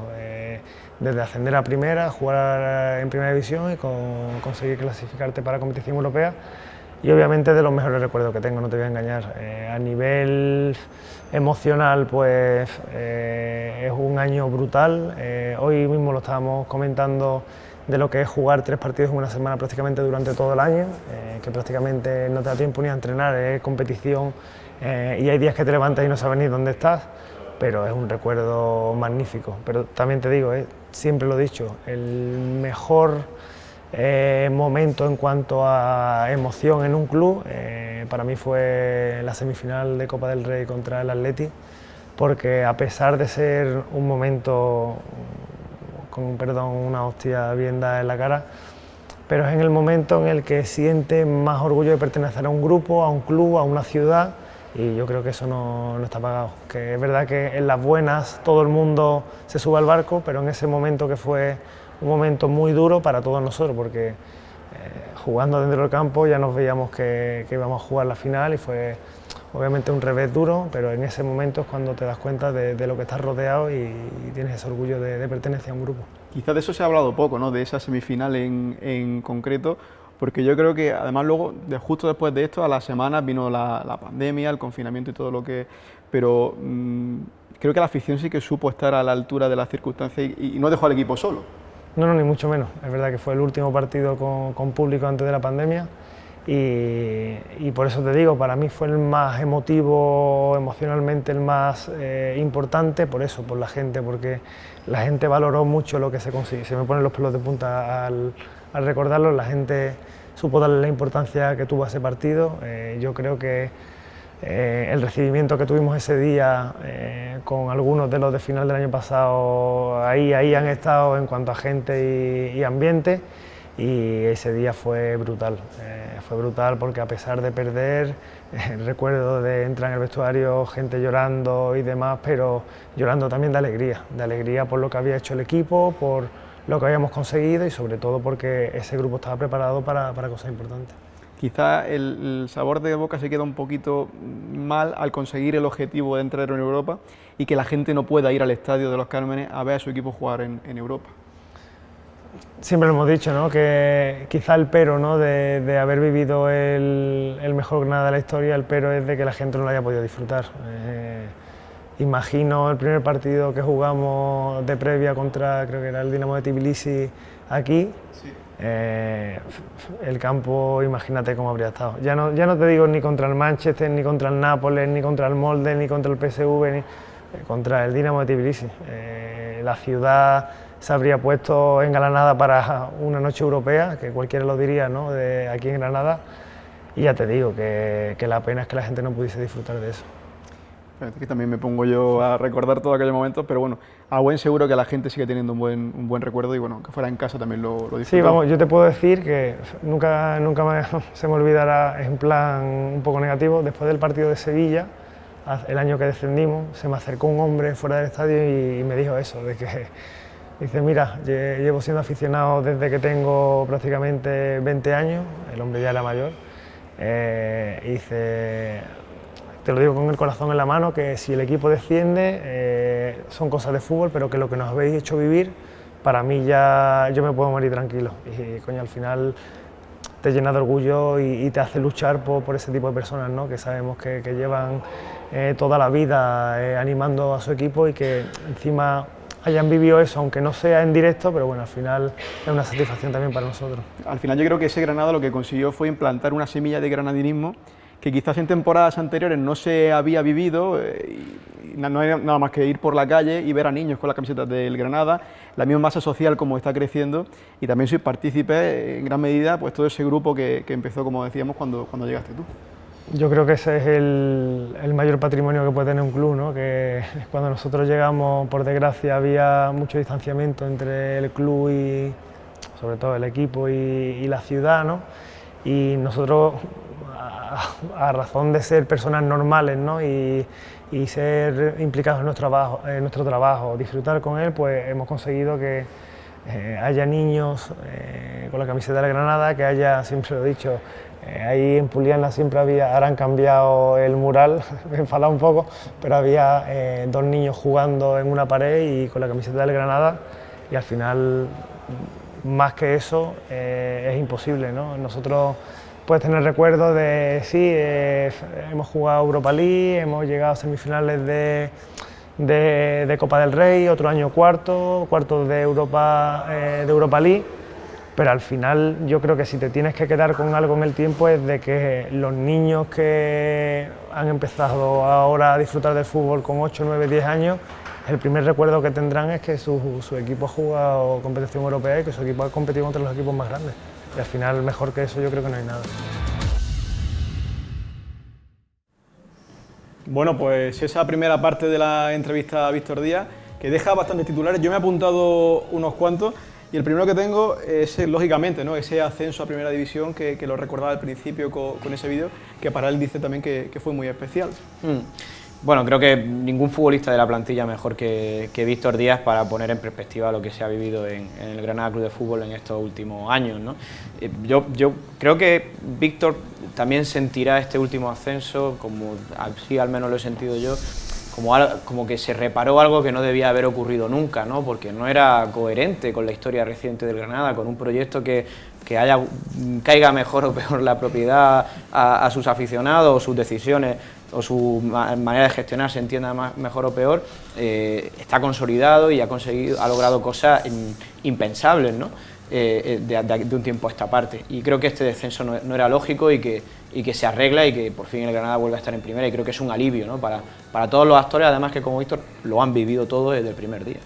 desde ascender a primera, jugar en primera división y conseguir clasificarte para competición europea, y obviamente de los mejores recuerdos que tengo, no te voy a engañar. A nivel emocional pues es un año brutal. Hoy mismo lo estábamos comentando de lo que es jugar 3 partidos en una semana prácticamente durante todo el año, que prácticamente no te da tiempo ni a entrenar, es competición, y hay días que te levantas y no sabes ni dónde estás, pero es un recuerdo magnífico. Pero también te digo, siempre lo he dicho, el mejor momento en cuanto a emoción en un club para mí fue la semifinal de Copa del Rey contra el Atleti, porque a pesar de ser un momento, con perdón, una hostia bien dada en la cara, pero es en el momento en el que sientes más orgullo de pertenecer a un grupo, a un club, a una ciudad, y yo creo que eso no está pagado. Que es verdad que en las buenas todo el mundo se sube al barco, pero en ese momento, que fue un momento muy duro para todos nosotros, porque jugando dentro del campo ya nos veíamos que íbamos a jugar la final, y fue obviamente un revés duro, pero en ese momento es cuando te das cuenta de lo que estás rodeado y tienes ese orgullo de pertenecer a un grupo. Quizás de eso se ha hablado poco, ¿no?, de esa semifinal en concreto, porque yo creo que además luego, justo después de esto, a las semanas vino la pandemia, el confinamiento y todo lo que... Pero creo que la afición sí que supo estar a la altura de las circunstancias y no dejó al equipo solo. No, ni mucho menos. Es verdad que fue el último partido con público antes de la pandemia, y por eso te digo, para mí fue el más emotivo, emocionalmente el más importante, por eso, por la gente, porque la gente valoró mucho lo que se consiguió. Se me ponen los pelos de punta al recordarlo. La gente supo darle la importancia que tuvo a ese partido. Yo creo que el recibimiento que tuvimos ese día con algunos de los de final del año pasado, ahí han estado en cuanto a gente y ambiente, y ese día fue brutal porque a pesar de perder, recuerdo de entrar en el vestuario, gente llorando y demás, pero llorando también de alegría por lo que había hecho el equipo, por lo que habíamos conseguido y sobre todo porque ese grupo estaba preparado para cosas importantes. Quizá el sabor de boca se queda un poquito mal al conseguir el objetivo de entrar en Europa y que la gente no pueda ir al estadio de Los Cármenes a ver a su equipo jugar en Europa. Siempre lo hemos dicho, ¿no? Que quizá el pero, ¿no? de haber vivido el mejor Granada de la historia, el pero es de que la gente no lo haya podido disfrutar. Imagino el primer partido que jugamos de previa contra, creo que era el Dinamo de Tbilisi aquí, sí. El campo, imagínate cómo habría estado. Ya no te digo ni contra el Manchester, ni contra el Nápoles, ni contra el Molde, ni contra el PSV, ni contra el Dinamo de Tbilisi. La ciudad se habría puesto engalanada para una noche europea, que cualquiera lo diría, ¿no? De aquí en Granada, y ya te digo que la pena es que la gente no pudiese disfrutar de eso. Que también me pongo yo a recordar todo aquellos momentos, pero bueno, a buen seguro que la gente sigue teniendo un buen recuerdo y bueno, que fuera en casa también lo disfrutó. Sí, vamos, yo te puedo decir que nunca se me olvidará, en plan un poco negativo, después del partido de Sevilla, el año que descendimos, se me acercó un hombre fuera del estadio y me dijo eso, de que dice, mira, llevo siendo aficionado desde que tengo prácticamente 20 años, el hombre ya era mayor, y dice, te lo digo con el corazón en la mano, que si el equipo desciende son cosas de fútbol, pero que lo que nos habéis hecho vivir, para mí ya yo me puedo morir tranquilo. Y coño, al final te llena de orgullo y te hace luchar por ese tipo de personas, ¿no? Que sabemos que llevan toda la vida animando a su equipo y que encima hayan vivido eso, aunque no sea en directo, pero bueno, al final es una satisfacción también para nosotros. Al final yo creo que ese Granada lo que consiguió fue implantar una semilla de granadinismo que quizás en temporadas anteriores no se había vivido, y no hay nada más que ir por la calle y ver a niños con las camisetas del Granada, la misma masa social como está creciendo, y también soy partícipe en gran medida pues todo ese grupo que empezó, como decíamos, cuando llegaste tú. Yo creo que ese es el mayor patrimonio que puede tener un club, ¿no? Que cuando nosotros llegamos, por desgracia, había mucho distanciamiento entre el club y sobre todo el equipo y la ciudad, ¿no? Y nosotros, a razón de ser personas normales, ¿no? y ser implicados en nuestro trabajo, disfrutar con él, pues hemos conseguido que haya niños con la camiseta de Granada, que haya, siempre lo he dicho, ahí en Puliana siempre había, ahora han cambiado el mural, me he enfadado un poco, pero había 2 niños jugando en una pared y con la camiseta del Granada, y al final, más que eso, es imposible, ¿no? Nosotros puedes tener recuerdos de, sí, hemos jugado Europa League, hemos llegado a semifinales de Copa del Rey, otro año cuartos de Europa League, pero al final yo creo que si te tienes que quedar con algo en el tiempo es de que los niños que han empezado ahora a disfrutar del fútbol con 8, 9, 10 años, el primer recuerdo que tendrán es que su equipo ha jugado competición europea y que su equipo ha competido contra los equipos más grandes. Y al final, mejor que eso, yo creo que no hay nada. Bueno, pues esa primera parte de la entrevista a Víctor Díaz, que deja bastantes titulares, yo me he apuntado unos cuantos, y el primero que tengo es, lógicamente, ¿no? Ese ascenso a Primera División que lo recordaba al principio con ese vídeo, que para él dice también que fue muy especial. Bueno, creo que ningún futbolista de la plantilla mejor que Víctor Díaz para poner en perspectiva lo que se ha vivido en el Granada Club de Fútbol en estos últimos años, ¿no? Yo creo que Víctor también sentirá este último ascenso, como así al menos lo he sentido yo, como que se reparó algo que no debía haber ocurrido nunca, ¿no? Porque no era coherente con la historia reciente del Granada, con un proyecto que caiga mejor o peor la propiedad a sus aficionados o sus decisiones o su manera de gestionar se entienda mejor o peor, está consolidado y ha logrado cosas impensables, ¿no? De un tiempo a esta parte, y creo que este descenso no era lógico y que se arregla y que por fin el Granada vuelve a estar en primera, y creo que es un alivio, ¿no? para todos los actores, además que como Víctor lo han vivido todo desde el primer día.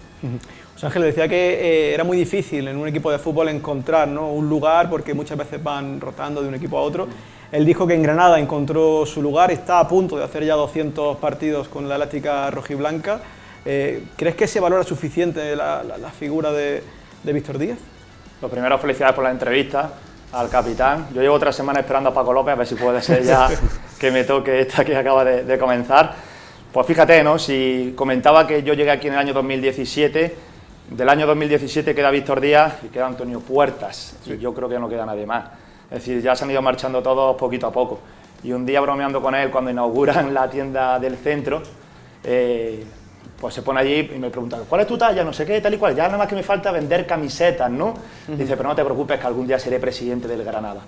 José Ángel decía que era muy difícil en un equipo de fútbol encontrar, ¿no? Un lugar, porque muchas veces van rotando de un equipo a otro. Él dijo que en Granada encontró su lugar, está a punto de hacer ya 200 partidos con la elástica rojiblanca. ¿Crees que se valora suficiente la figura de Víctor Díaz? Lo primero, felicidades por la entrevista al capitán. Yo llevo 3 semanas esperando a Paco López, a ver si puede ser ya que me toque esta que acaba de comenzar. Pues fíjate, ¿no? Si comentaba que yo llegué aquí en el año 2017 Del año 2017 queda Víctor Díaz y queda Antonio Puertas, y yo creo que no queda nadie más. Es decir, ya se han ido marchando todos poquito a poco. Y un día bromeando con él, cuando inauguran la tienda del centro, pues se pone allí y me pregunta, ¿cuál es tu talla? No sé qué, tal y cual. Ya nada más que me falta vender camisetas, ¿no? Dice, pero no te preocupes que algún día seré presidente del Granada.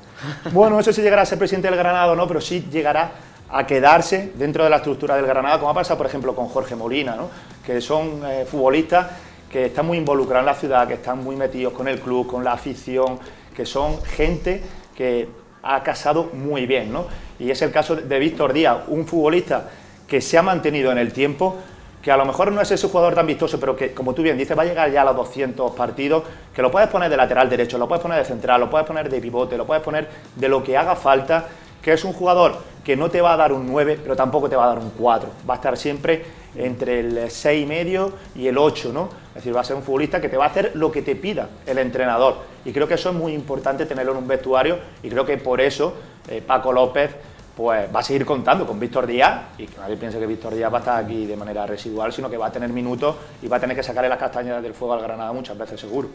Bueno, no sé si llegará a ser presidente del Granada o no, pero sí llegará a quedarse dentro de la estructura del Granada, como ha pasado, por ejemplo, con Jorge Molina, ¿no? Que son futbolistas que están muy involucrados en la ciudad, que están muy metidos con el club, con la afición, que son gente que ha casado muy bien, ¿no? Y es el caso de Víctor Díaz, un futbolista que se ha mantenido en el tiempo, que a lo mejor no es ese jugador tan vistoso, pero que, como tú bien dices, va a llegar ya a los 200 partidos, que lo puedes poner de lateral derecho, lo puedes poner de central, lo puedes poner de pivote, lo puedes poner de lo que haga falta, que es un jugador que no te va a dar un 9, pero tampoco te va a dar un 4, va a estar siempre entre el 6,5 y el 8, ¿no? Es decir, va a ser un futbolista que te va a hacer lo que te pida el entrenador, y creo que eso es muy importante tenerlo en un vestuario, y creo que por eso Paco López pues va a seguir contando con Víctor Díaz, y que nadie piense que Víctor Díaz va a estar aquí de manera residual, sino que va a tener minutos y va a tener que sacarle las castañas del fuego al Granada muchas veces, seguro.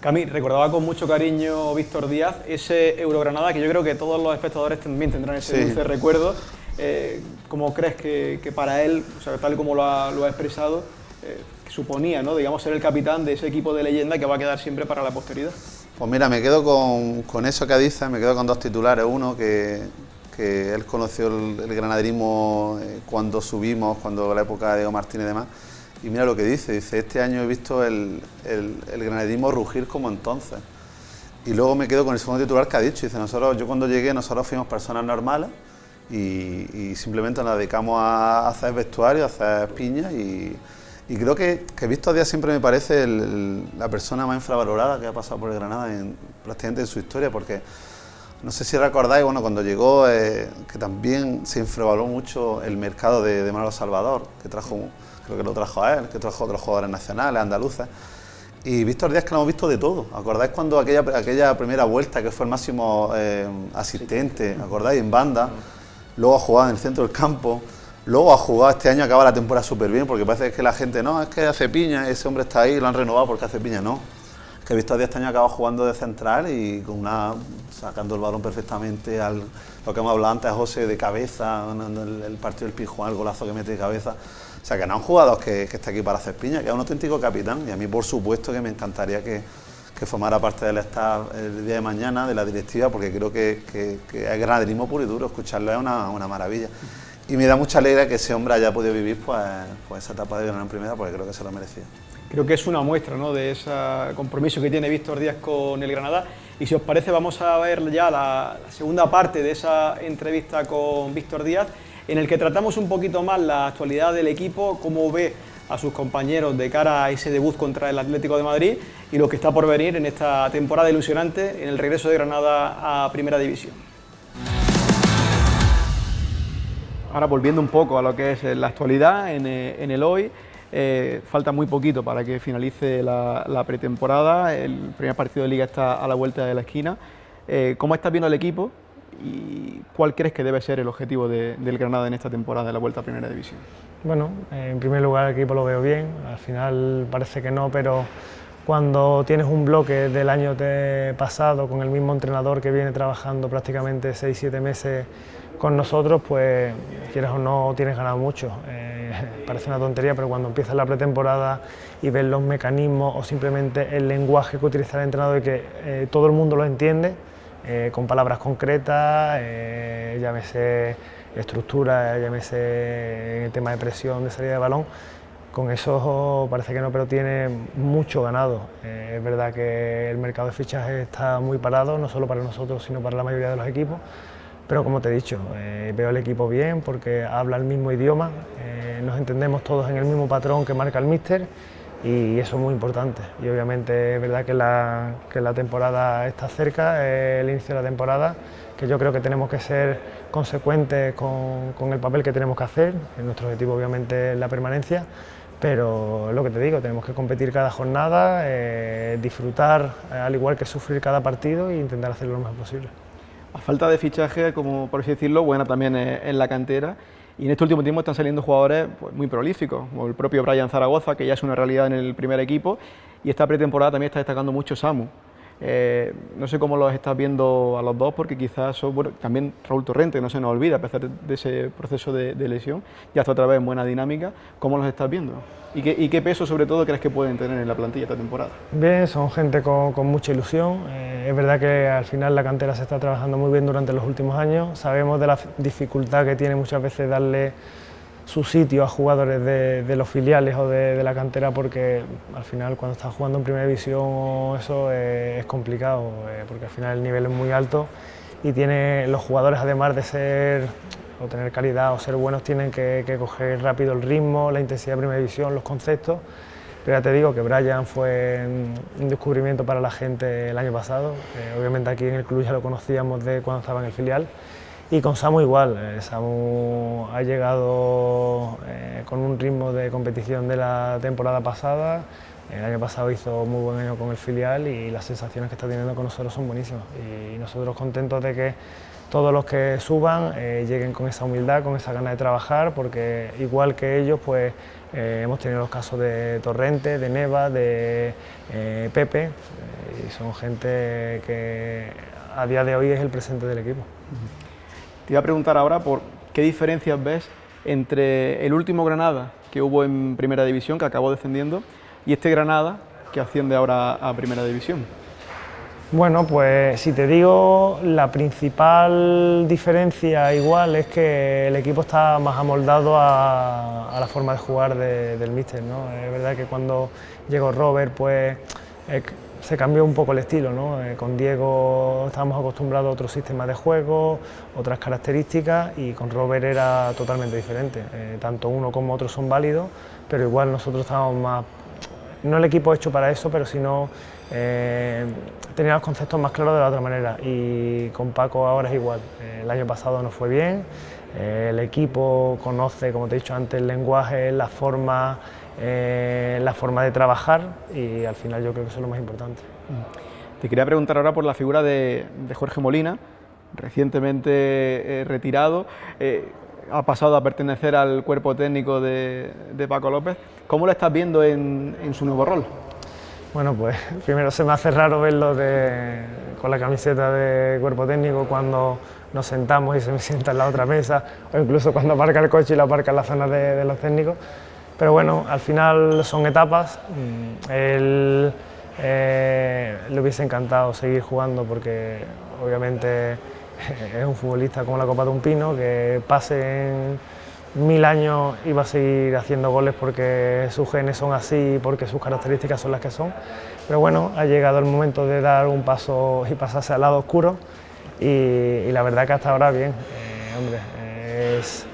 Cami, recordaba con mucho cariño Víctor Díaz ese Eurogranada, que yo creo que todos los espectadores también tendrán ese dulce recuerdo. ¿Cómo crees que para él, o sea, tal y como lo ha expresado, suponía, ¿no?, digamos, ser el capitán de ese equipo de leyenda que va a quedar siempre para la posteridad? Pues mira, me quedo con eso que dice, me quedo con dos titulares. Uno, que él conoció el granaderismo cuando subimos, cuando la época de Diego Martínez y demás, y mira lo que dice, este año he visto el granaderismo rugir como entonces. Y luego me quedo con el segundo titular que ha dicho, dice, yo cuando llegué, nosotros fuimos personas normales y simplemente nos dedicamos a hacer vestuario, a hacer piñas, y creo que Víctor Díaz siempre me parece la persona más infravalorada que ha pasado por el Granada prácticamente en su historia, porque no sé si recordáis, bueno, cuando llegó, que también se infravaloró mucho el mercado de Manolo Salvador, que creo que lo trajo a él, que trajo a otros jugadores nacionales, andaluces. Y Víctor Díaz, que lo hemos visto de todo. ¿Acordáis cuando aquella primera vuelta, que fue el máximo asistente, acordáis, en banda? Luego ha jugado en el centro del campo, luego ha jugado este año, acaba la temporada súper bien, porque parece que la gente, no, es que hace piña, ese hombre está ahí, lo han renovado porque hace piña, no. Que Víctor Díaz este año acaba jugando de central y sacando el balón perfectamente, lo que hemos hablado antes, José, de cabeza, el partido del Pijuán, el golazo que mete de cabeza. O sea, que no es un jugador que está aquí para hacer piña, que es un auténtico capitán, y a mí, por supuesto, que me encantaría que formara parte del staff el día de mañana, de la directiva, porque creo que es granaderismo puro y duro, escucharlo es una maravilla. Y me da mucha alegría que ese hombre haya podido vivir pues esa etapa de Granada en primera, porque creo que se lo merecía. Creo que es una muestra, ¿no?, de ese compromiso que tiene Víctor Díaz con el Granada. Y si os parece, vamos a ver ya la segunda parte de esa entrevista con Víctor Díaz, en el que tratamos un poquito más la actualidad del equipo, cómo ve a sus compañeros de cara a ese debut contra el Atlético de Madrid y lo que está por venir en esta temporada ilusionante en el regreso de Granada a Primera División. Ahora, volviendo un poco a lo que es la actualidad en el hoy, falta muy poquito para que finalice la pretemporada, el primer partido de Liga está a la vuelta de la esquina. ¿Cómo estás viendo el equipo y cuál crees que debe ser el objetivo del Granada en esta temporada de la vuelta a Primera División? Bueno, en primer lugar el equipo lo veo bien, al final parece que no, pero cuando tienes un bloque del año pasado con el mismo entrenador que viene trabajando prácticamente 6-7 meses con nosotros, pues quieras o no tienes ganado mucho. Parece una tontería, pero cuando empieza la pretemporada y ves los mecanismos o simplemente el lenguaje que utiliza el entrenador y que todo el mundo lo entiende, con palabras concretas, llámese estructura, llámese tema de presión, de salida de balón, con eso parece que no, pero tiene mucho ganado. Es verdad que el mercado de fichajes está muy parado, no solo para nosotros, sino para la mayoría de los equipos, pero como te he dicho, veo el equipo bien porque habla el mismo idioma, nos entendemos todos en el mismo patrón que marca el míster, y eso es muy importante. Y obviamente es verdad que la temporada está cerca, el inicio de la temporada, que yo creo que tenemos que ser consecuentes con el papel que tenemos que hacer. Nuestro objetivo obviamente es la permanencia, pero lo que te digo, tenemos que competir cada jornada, disfrutar al igual que sufrir cada partido e intentar hacerlo lo mejor posible. A falta de fichaje, como por así decirlo, buena también en la cantera. Y en este último tiempo están saliendo jugadores pues, muy prolíficos, como el propio Brian Zaragoza, que ya es una realidad en el primer equipo, y esta pretemporada también está destacando mucho Samu. No sé cómo los estás viendo a los dos, porque quizás son, bueno, también Raúl Torrente, no se nos olvida, a pesar de ese proceso de lesión, ya está otra vez en buena dinámica. ¿Cómo los estás viendo? ¿Y qué peso, sobre todo, crees que pueden tener en la plantilla esta temporada? Bien, son gente con mucha ilusión. Es verdad que al final la cantera se está trabajando muy bien durante los últimos años. Sabemos de la dificultad que tiene muchas veces darle su sitio a jugadores de los filiales o de la cantera, porque al final cuando estás jugando en primera división eso es complicado, porque al final el nivel es muy alto y los jugadores, además de ser o tener calidad o ser buenos, tienen que coger rápido el ritmo, la intensidad de primera división, los conceptos. Pero ya te digo que Brian fue un descubrimiento para la gente el año pasado. Obviamente aquí en el club ya lo conocíamos de cuando estaba en el filial. Y con Samu igual. Samu ha llegado con un ritmo de competición de la temporada pasada. El año pasado hizo muy buen año con el filial y las sensaciones que está teniendo con nosotros son buenísimas. Y nosotros contentos de que todos los que suban lleguen con esa humildad, con esa gana de trabajar, porque igual que ellos, pues hemos tenido los casos de Torrente, de Neva, de Pepe, y son gente que a día de hoy es el presente del equipo. Te iba a preguntar ahora por qué diferencias ves entre el último Granada que hubo en Primera División, que acabó descendiendo, y este Granada que asciende ahora a Primera División. Bueno, pues si te digo, la principal diferencia igual es que el equipo está más amoldado a la forma de jugar del míster, ¿no? Es verdad que cuando llegó Robert, pues se cambió un poco el estilo, ¿no? Con Diego estábamos acostumbrados a otro sistema de juego, otras características, y con Robert era totalmente diferente. Tanto uno como otro son válidos, pero igual nosotros estábamos más, no el equipo hecho para eso, pero sino tenía los conceptos más claros de la otra manera, y con Paco ahora es igual. El año pasado nos fue bien, el equipo conoce, como te he dicho antes, el lenguaje, la forma de trabajar, y al final yo creo que eso es lo más importante. Te quería preguntar ahora por la figura de Jorge Molina, recientemente retirado, ha pasado a pertenecer al cuerpo técnico de Paco López. ¿Cómo lo estás viendo en su nuevo rol? Bueno, pues primero se me hace raro verlo con la camiseta de cuerpo técnico cuando nos sentamos y se me sienta en la otra mesa, o incluso cuando aparca el coche y lo aparca en la zona de los técnicos. Pero bueno, al final son etapas. Él le hubiese encantado seguir jugando, porque obviamente es un futbolista como la copa de un pino, que pase en 1000 años y va a seguir haciendo goles porque sus genes son así, porque sus características son las que son. Pero bueno, ha llegado el momento de dar un paso y pasarse al lado oscuro, y la verdad que hasta ahora bien. Hombre, es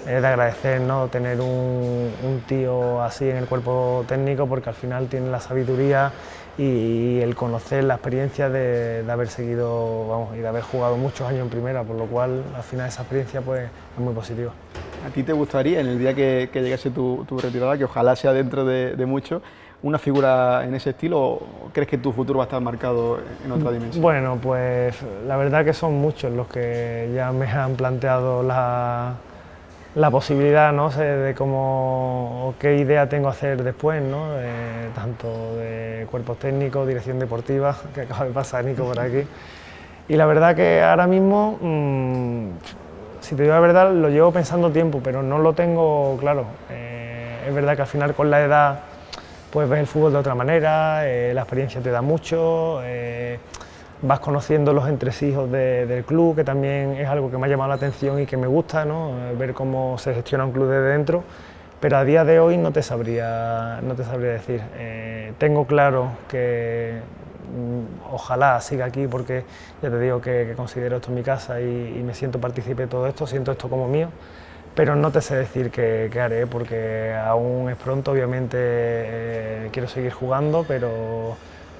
de agradecer, ¿no?, tener un tío así en el cuerpo técnico, porque al final tiene la sabiduría y el conocer la experiencia de haber seguido, vamos, y de haber jugado muchos años en primera, por lo cual al final esa experiencia pues es muy positiva. ¿A ti te gustaría, en el día que llegase tu retirada, que ojalá sea dentro de mucho, una figura en ese estilo, o crees que tu futuro va a estar marcado en otra dimensión? Bueno, pues la verdad que son muchos los que ya me han planteado la posibilidad, no sé, de cómo o qué idea tengo hacer después, ¿no? Tanto de cuerpos técnicos, dirección deportiva, que acaba de pasar Nico por aquí. Y la verdad que ahora mismo, si te digo la verdad, lo llevo pensando tiempo, pero no lo tengo claro. Es verdad que al final con la edad pues ves el fútbol de otra manera, la experiencia te da mucho, vas conociendo los entresijos del club, que también es algo que me ha llamado la atención y que me gusta, ¿no? Ver cómo se gestiona un club desde dentro, pero a día de hoy no te sabría decir. Tengo claro que ojalá siga aquí, porque ya te digo que considero esto mi casa y me siento partícipe de todo esto, siento esto como mío, pero no te sé decir qué haré, porque aún es pronto. Obviamente quiero seguir jugando, pero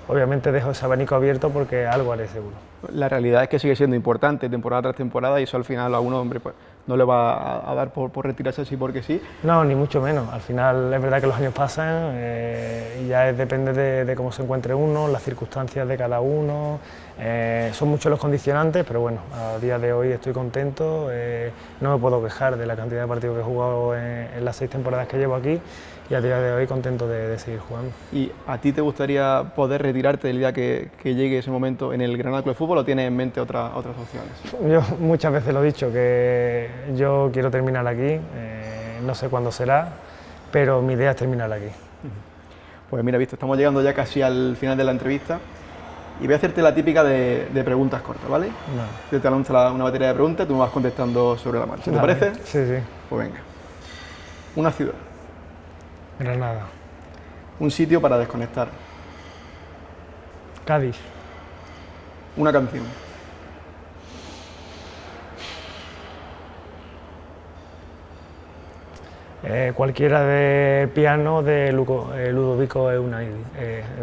obviamente dejo ese abanico abierto porque algo haré seguro. la realidad es que sigue siendo importante temporada tras temporada y eso al final a uno, hombre, pues no le va a dar por retirarse así porque sí. No, ni mucho menos. Al final es verdad que los años pasan y ya depende de cómo se encuentre uno, las circunstancias de cada uno. Son muchos los condicionantes, pero bueno, a día de hoy estoy contento. No me puedo quejar de la cantidad de partidos que he jugado en las 6 temporadas que llevo aquí y a día de hoy contento de seguir jugando. ¿Y a ti te gustaría poder retirarte el día que llegue ese momento en el Granada Club de Fútbol o tienes en mente otras opciones? Yo muchas veces lo he dicho, que yo quiero terminar aquí, no sé cuándo será, pero mi idea es terminar aquí. Pues mira, visto, estamos llegando ya casi al final de la entrevista y voy a hacerte la típica de preguntas cortas, ¿vale? No. Yo te lanzo una batería de preguntas, tú me vas contestando sobre la marcha, ¿te Dale. parece? Sí, sí. Pues venga. Una ciudad, Granada. un sitio para desconectar, Cádiz. una canción, Cualquiera de piano de Ludovico Einaudi.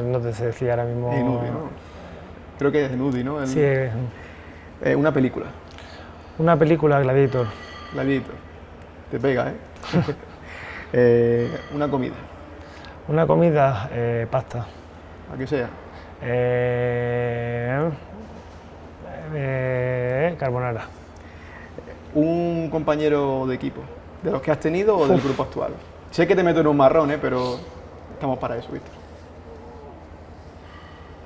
No te sé decir ahora mismo. Einaudi, ¿no? Creo que es Einaudi, ¿no? Sí, Una película, una película, Gladiator. Gladiator, te pega, una comida, Una comida, pasta. a que sea, Carbonara. un compañero de equipo, de los que has tenido o del grupo actual. Sé que te meto en un marrón, pero estamos para eso, Víctor.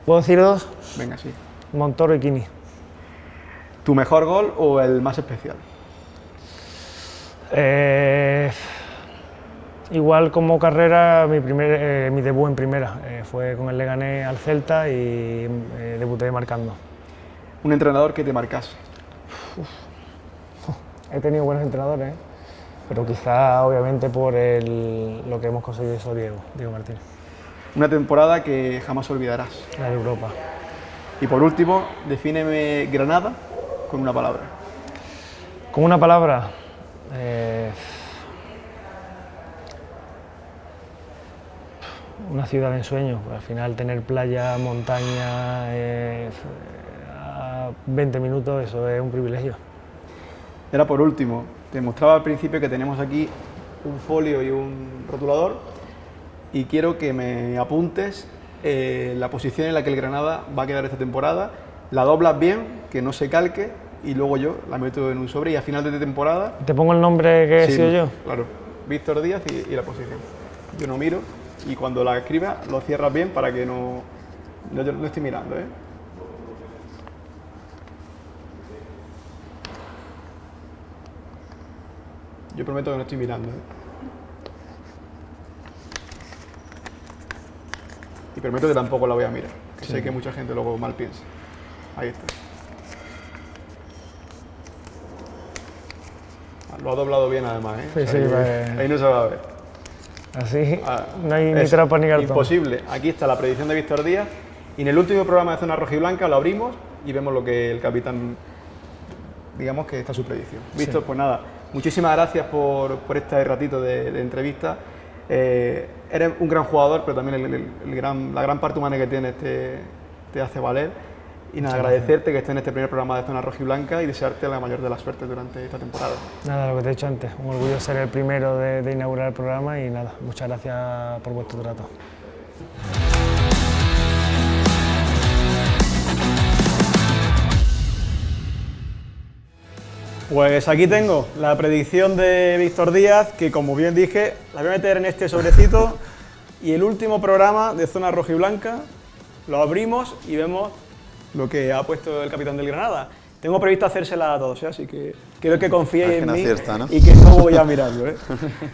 ¿Puedo decir dos? Venga, sí. Montoro y Kini. ¿Tu mejor gol o el más especial? Igual como carrera, mi debut en primera fue con el Leganés al Celta y debuté marcando. Un entrenador que te marcase. He tenido buenos entrenadores, pero quizá obviamente por lo que hemos conseguido eso Diego Martínez. Una temporada que jamás olvidarás. La de Europa. Y por último, defíneme Granada con una palabra. Con una palabra, una ciudad de ensueño. Al final tener playa, montaña, a 20 minutos, eso es un privilegio. Y ahora por último, te mostraba al principio que tenemos aquí un folio y un rotulador y quiero que me apuntes la posición en la que el Granada va a quedar esta temporada, la doblas bien, que no se calque y luego yo la meto en un sobre y a final de temporada... ¿Te pongo el nombre que he Sí, sido yo? Claro, Víctor Díaz y la posición. Yo no miro y cuando la escribas lo cierras bien para que no... Yo no estoy mirando, ¿eh? Yo prometo que no estoy mirando, ¿eh? Y prometo que tampoco la voy a mirar, que sé que mucha gente luego mal piensa. Ahí está. Lo ha doblado bien además, ¿eh? Sí, O sea, sí, que pues- ahí no se va a ver. Así, Ah, no hay ni es trampa ni cartón. Imposible. Aquí está la predicción de Víctor Díaz y en el último programa de Zona Rojiblanca lo abrimos y vemos lo que el capitán, digamos que está su predicción. Víctor, pues nada, muchísimas gracias por este ratito de entrevista. Eres un gran jugador, pero también la gran parte humana que tienes te hace valer. Y nada, agradecerte que estés en este primer programa de Zona Rojiblanca y desearte la mayor de las suertes durante esta temporada. Nada, lo que te he dicho antes, un orgullo ser el primero de inaugurar el programa y nada, muchas gracias por vuestro trato. Pues aquí tengo la predicción de Víctor Díaz, que como bien dije, la voy a meter en este sobrecito y el último programa de Zona Rojiblanca lo abrimos y vemos lo que ha puesto el capitán del Granada. Tengo previsto hacérsela a todos, ¿eh? Así que quiero que confiéis en mí acierta, ¿no? y que no voy a mirarlo, ¿eh?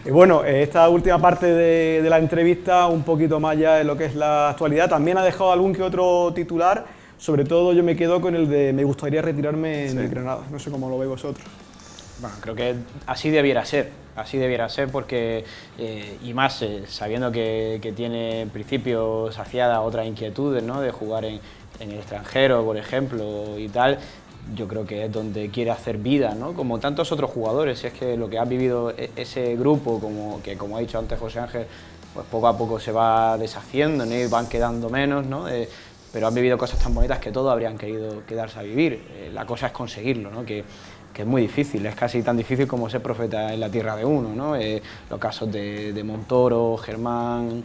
Y bueno, esta última parte de la entrevista, un poquito más ya en lo que es la actualidad, también ha dejado algún que otro titular. Sobre todo yo me quedo con el de me gustaría retirarme en el Granada. No sé cómo lo veis vosotros. Bueno, creo que así debiera ser porque, y más sabiendo que tiene en principio saciada otras inquietudes, ¿no? De jugar en el extranjero, por ejemplo, y tal, yo creo que es donde quiere hacer vida, ¿no? Como tantos otros jugadores, es que lo que ha vivido ese grupo, como ha dicho antes José Ángel, pues poco a poco se va deshaciendo, ¿no? Y van quedando menos, ¿no? pero han vivido cosas tan bonitas que todos habrían querido quedarse a vivir. La cosa es conseguirlo, ¿no? Que es muy difícil, es casi tan difícil como ser profeta en la tierra de uno, ¿no? Los casos de Montoro, Germán,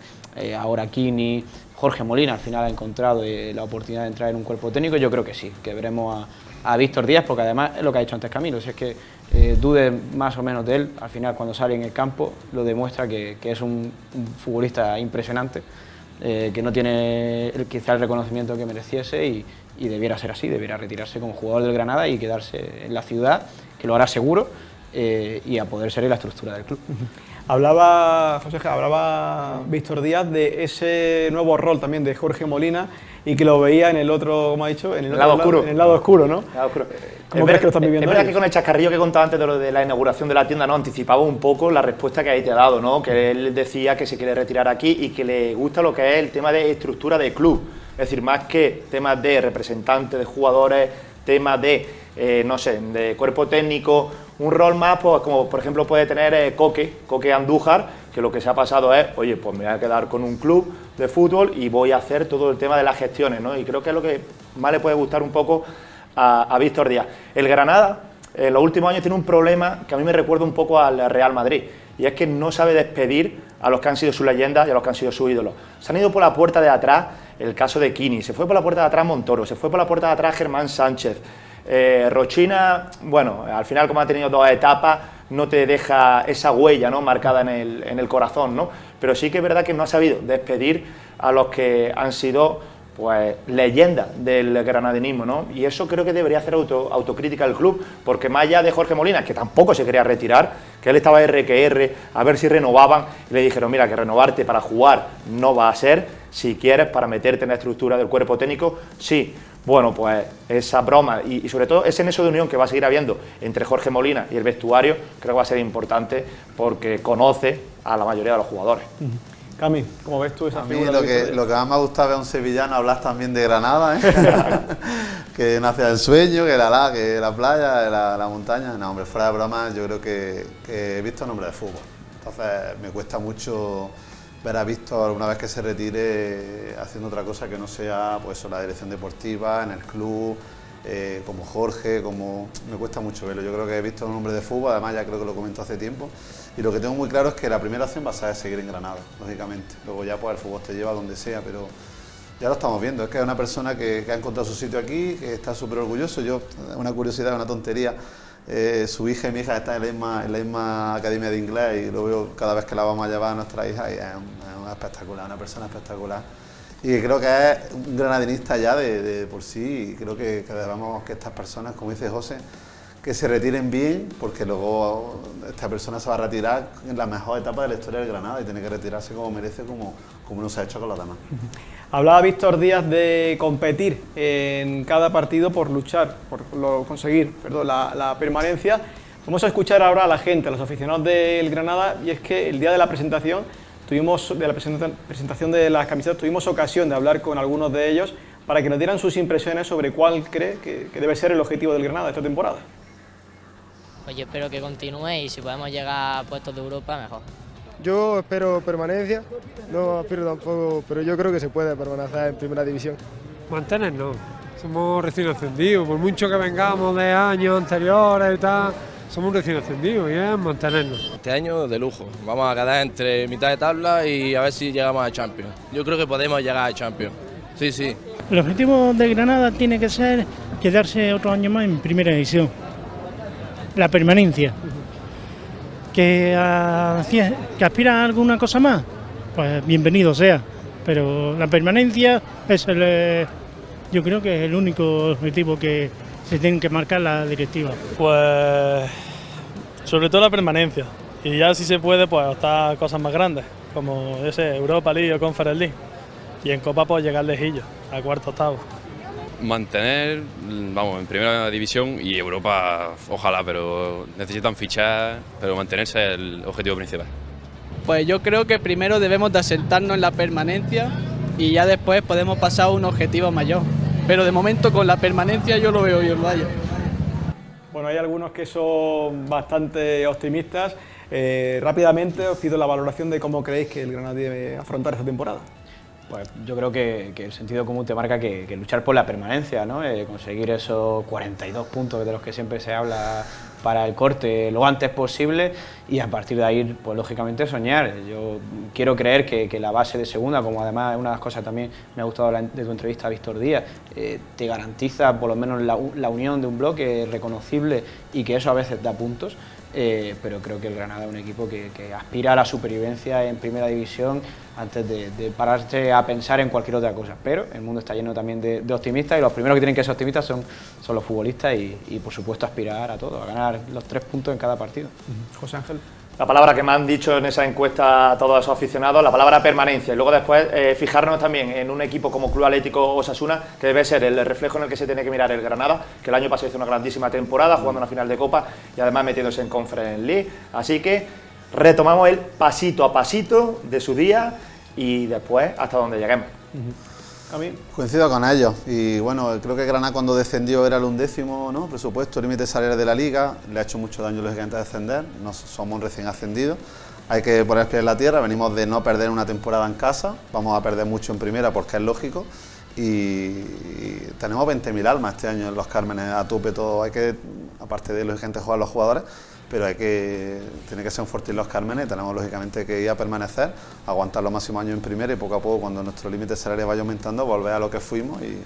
ahora Kini, Jorge Molina al final ha encontrado la oportunidad de entrar en un cuerpo técnico. Yo creo que sí, que veremos a Víctor Díaz, porque además es lo que ha dicho antes Camilo, si es que dude más o menos de él, al final cuando sale en el campo lo demuestra que es un futbolista impresionante, que no tiene quizá el reconocimiento que mereciese y debiera ser así, debiera retirarse como jugador del Granada y quedarse en la ciudad, que lo hará seguro, y a poder ser en la estructura del club. Hablaba Víctor Díaz de ese nuevo rol también de Jorge Molina y que lo veía en el otro, como ha dicho, en el lado oscuro. En el lado oscuro, ¿no? Lado oscuro. ¿Cómo crees que lo están viviendo? Es verdad ellos? que con el chascarrillo que contaba antes de lo de la inauguración de la tienda, ¿no? Anticipaba un poco la respuesta que ahí te ha dado, ¿no? Que él decía que se quiere retirar aquí y que le gusta lo que es el tema de estructura de club. Es decir, más que temas de representantes, de jugadores, temas de, no sé, de cuerpo técnico, un rol más, pues, como por ejemplo puede tener Coque Andújar, que lo que se ha pasado es, oye, pues me voy a quedar con un club de fútbol y voy a hacer todo el tema de las gestiones, ¿no? Y creo que es lo que más le puede gustar un poco a Víctor Díaz. El Granada, en los últimos años, tiene un problema que a mí me recuerda un poco al Real Madrid, y es que no sabe despedir a los que han sido sus leyendas y a los que han sido sus ídolos. Se han ido por la puerta de atrás, el caso de Kini, se fue por la puerta de atrás Montoro, se fue por la puerta de atrás Germán Sánchez. Rochina, bueno, al final como ha tenido 2 etapas, no te deja esa huella, ¿no?, marcada en el corazón, ¿no? Pero sí que es verdad que no ha sabido despedir a los que han sido, pues, leyendas del granadinismo, ¿no? Y eso creo que debería hacer autocrítica el club, porque más allá de Jorge Molina, que tampoco se quería retirar, que él estaba R que R, a ver si renovaban, y le dijeron, mira, que renovarte para jugar no va a ser, si quieres, para meterte en la estructura del cuerpo técnico, sí. Bueno, pues esa broma y sobre todo ese nexo de unión que va a seguir habiendo entre Jorge Molina y el vestuario, creo que va a ser importante porque conoce a la mayoría de los jugadores. Cami, ¿cómo ves tú esa A mí figura? lo que más me ha gustado es a un sevillano hablar también de Granada, ¿eh? Que nace del sueño, que la playa, la montaña. No, hombre, fuera de broma, yo creo que he visto nombre de fútbol. Entonces me cuesta mucho ver a Víctor una vez que se retire haciendo otra cosa que no sea, pues eso, la dirección deportiva, en el club, como Jorge, me cuesta mucho verlo. Yo creo que he visto un hombre de fútbol, además ya creo que lo comentó hace tiempo, y lo que tengo muy claro es que la primera opción va a ser seguir en Granada, lógicamente. Luego ya pues el fútbol te lleva a donde sea, pero ya lo estamos viendo, es que es una persona que ha encontrado su sitio aquí, que está súper orgulloso. Yo, una curiosidad, una tontería, su hija y mi hija están en la misma academia de inglés y lo veo cada vez que la vamos a llevar a nuestra hija y es una espectacular, una persona espectacular. Y creo que es un granadinista ya de por sí, y creo que debemos que estas personas, como dice José, que se retiren bien, porque luego esta persona se va a retirar en la mejor etapa de la historia del Granada y tiene que retirarse como merece, como no se ha hecho con los demás. Hablaba Víctor Díaz de competir en cada partido por luchar, conseguir la permanencia. Vamos a escuchar ahora a la gente, a los aficionados del Granada, y es que el día de la presentación de las camisetas tuvimos ocasión de hablar con algunos de ellos para que nos dieran sus impresiones sobre cuál cree que debe ser el objetivo del Granada esta temporada. Pues yo espero que continúe y si podemos llegar a puestos de Europa, mejor. Yo espero permanencia, no aspiro tampoco, pero yo creo que se puede permanecer en primera división. Mantenernos, somos recién ascendidos, por mucho que vengamos de años anteriores y tal, somos recién ascendidos y es mantenernos. Este año de lujo, vamos a quedar entre mitad de tabla y a ver si llegamos a Champions. Yo creo que podemos llegar a Champions, sí, sí. El objetivo de Granada tiene que ser quedarse otro año más en primera división, la permanencia. ¿Que aspira a alguna cosa más? Pues bienvenido sea, pero la permanencia es yo creo que es el único objetivo que se tiene que marcar la directiva. Pues sobre todo la permanencia, y ya si se puede pues optar cosas más grandes, como Europa League o Conference League, y en Copa pues llegar lejillos, a cuarto, octavo. Mantener, vamos, en primera división y Europa, ojalá, pero necesitan fichar, pero mantenerse es el objetivo principal. Pues yo creo que primero debemos de asentarnos en la permanencia y ya después podemos pasar a un objetivo mayor. Pero de momento con la permanencia yo lo veo bien, vaya. Bueno, hay algunos que son bastante optimistas. Rápidamente os pido la valoración de cómo creéis que el Granada debe afrontar esta temporada. Pues yo creo que el sentido común te marca que luchar por la permanencia, ¿no? Conseguir esos 42 puntos de los que siempre se habla para el corte lo antes posible y a partir de ahí, pues lógicamente soñar. Yo quiero creer que la base de segunda, como además una de las cosas también me ha gustado de tu entrevista a Víctor Díaz, te garantiza por lo menos la unión de un bloque reconocible y que eso a veces da puntos. Pero creo que el Granada es un equipo que aspira a la supervivencia en primera división antes de pararse a pensar en cualquier otra cosa. Pero el mundo está lleno también de optimistas y los primeros que tienen que ser optimistas son los futbolistas y por supuesto aspirar a todo, a ganar los 3 puntos en cada partido. José Ángel. La palabra que me han dicho en esa encuesta a todos esos aficionados, la palabra permanencia. Y luego después fijarnos también en un equipo como Club Atlético Osasuna, que debe ser el reflejo en el que se tiene que mirar el Granada, que el año pasado hizo una grandísima temporada, jugando una final de Copa y además metiéndose en Conference League. Así que retomamos el pasito a pasito de su día y después hasta donde lleguemos. Coincido con ellos y bueno, creo que Granada cuando descendió era el 11º, ¿no? Presupuesto, límite salarial de la liga, le ha hecho mucho daño lógicamente a descender, no somos un recién ascendido, hay que poner pies en la tierra, venimos de no perder una temporada en casa, vamos a perder mucho en primera porque es lógico y tenemos 20.000 almas este año en Los Cármenes, a tope todo, hay que, aparte de lógicamente jugar los jugadores, pero tiene que ser un fortín Los Cármenes, tenemos lógicamente que ir a permanecer, aguantar los máximos años en primera y poco a poco cuando nuestro límite salarial vaya aumentando volver a lo que fuimos y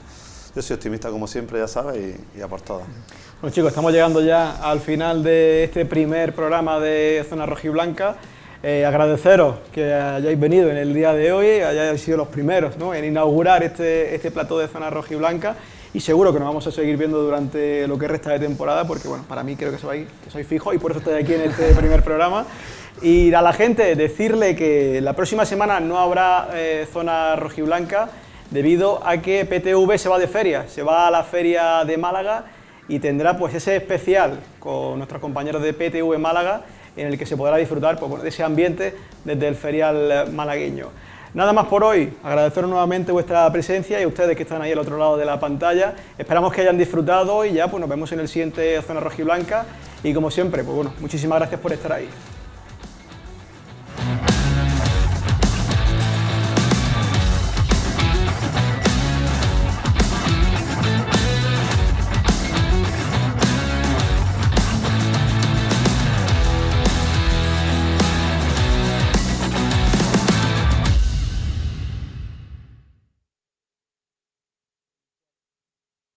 yo soy optimista como siempre, ya sabes, y a por todas. Bueno chicos, estamos llegando ya al final de este primer programa de Zona Rojiblanca. Agradeceros que hayáis venido en el día de hoy, hayáis sido los primeros, ¿no?, en inaugurar este plató de Zona Rojiblanca. Y seguro que nos vamos a seguir viendo durante lo que resta de temporada, porque bueno, para mí creo que soy fijo y por eso estoy aquí en este primer programa. Y a la gente decirle que la próxima semana no habrá Zona Rojiblanca debido a que PTV se va de feria, se va a la feria de Málaga y tendrá pues ese especial con nuestros compañeros de PTV Málaga en el que se podrá disfrutar pues, de ese ambiente desde el ferial malagueño. Nada más por hoy, agradeceros nuevamente vuestra presencia y a ustedes que están ahí al otro lado de la pantalla. Esperamos que hayan disfrutado y ya pues nos vemos en el siguiente Zona Rojiblanca y como siempre, pues bueno, muchísimas gracias por estar ahí.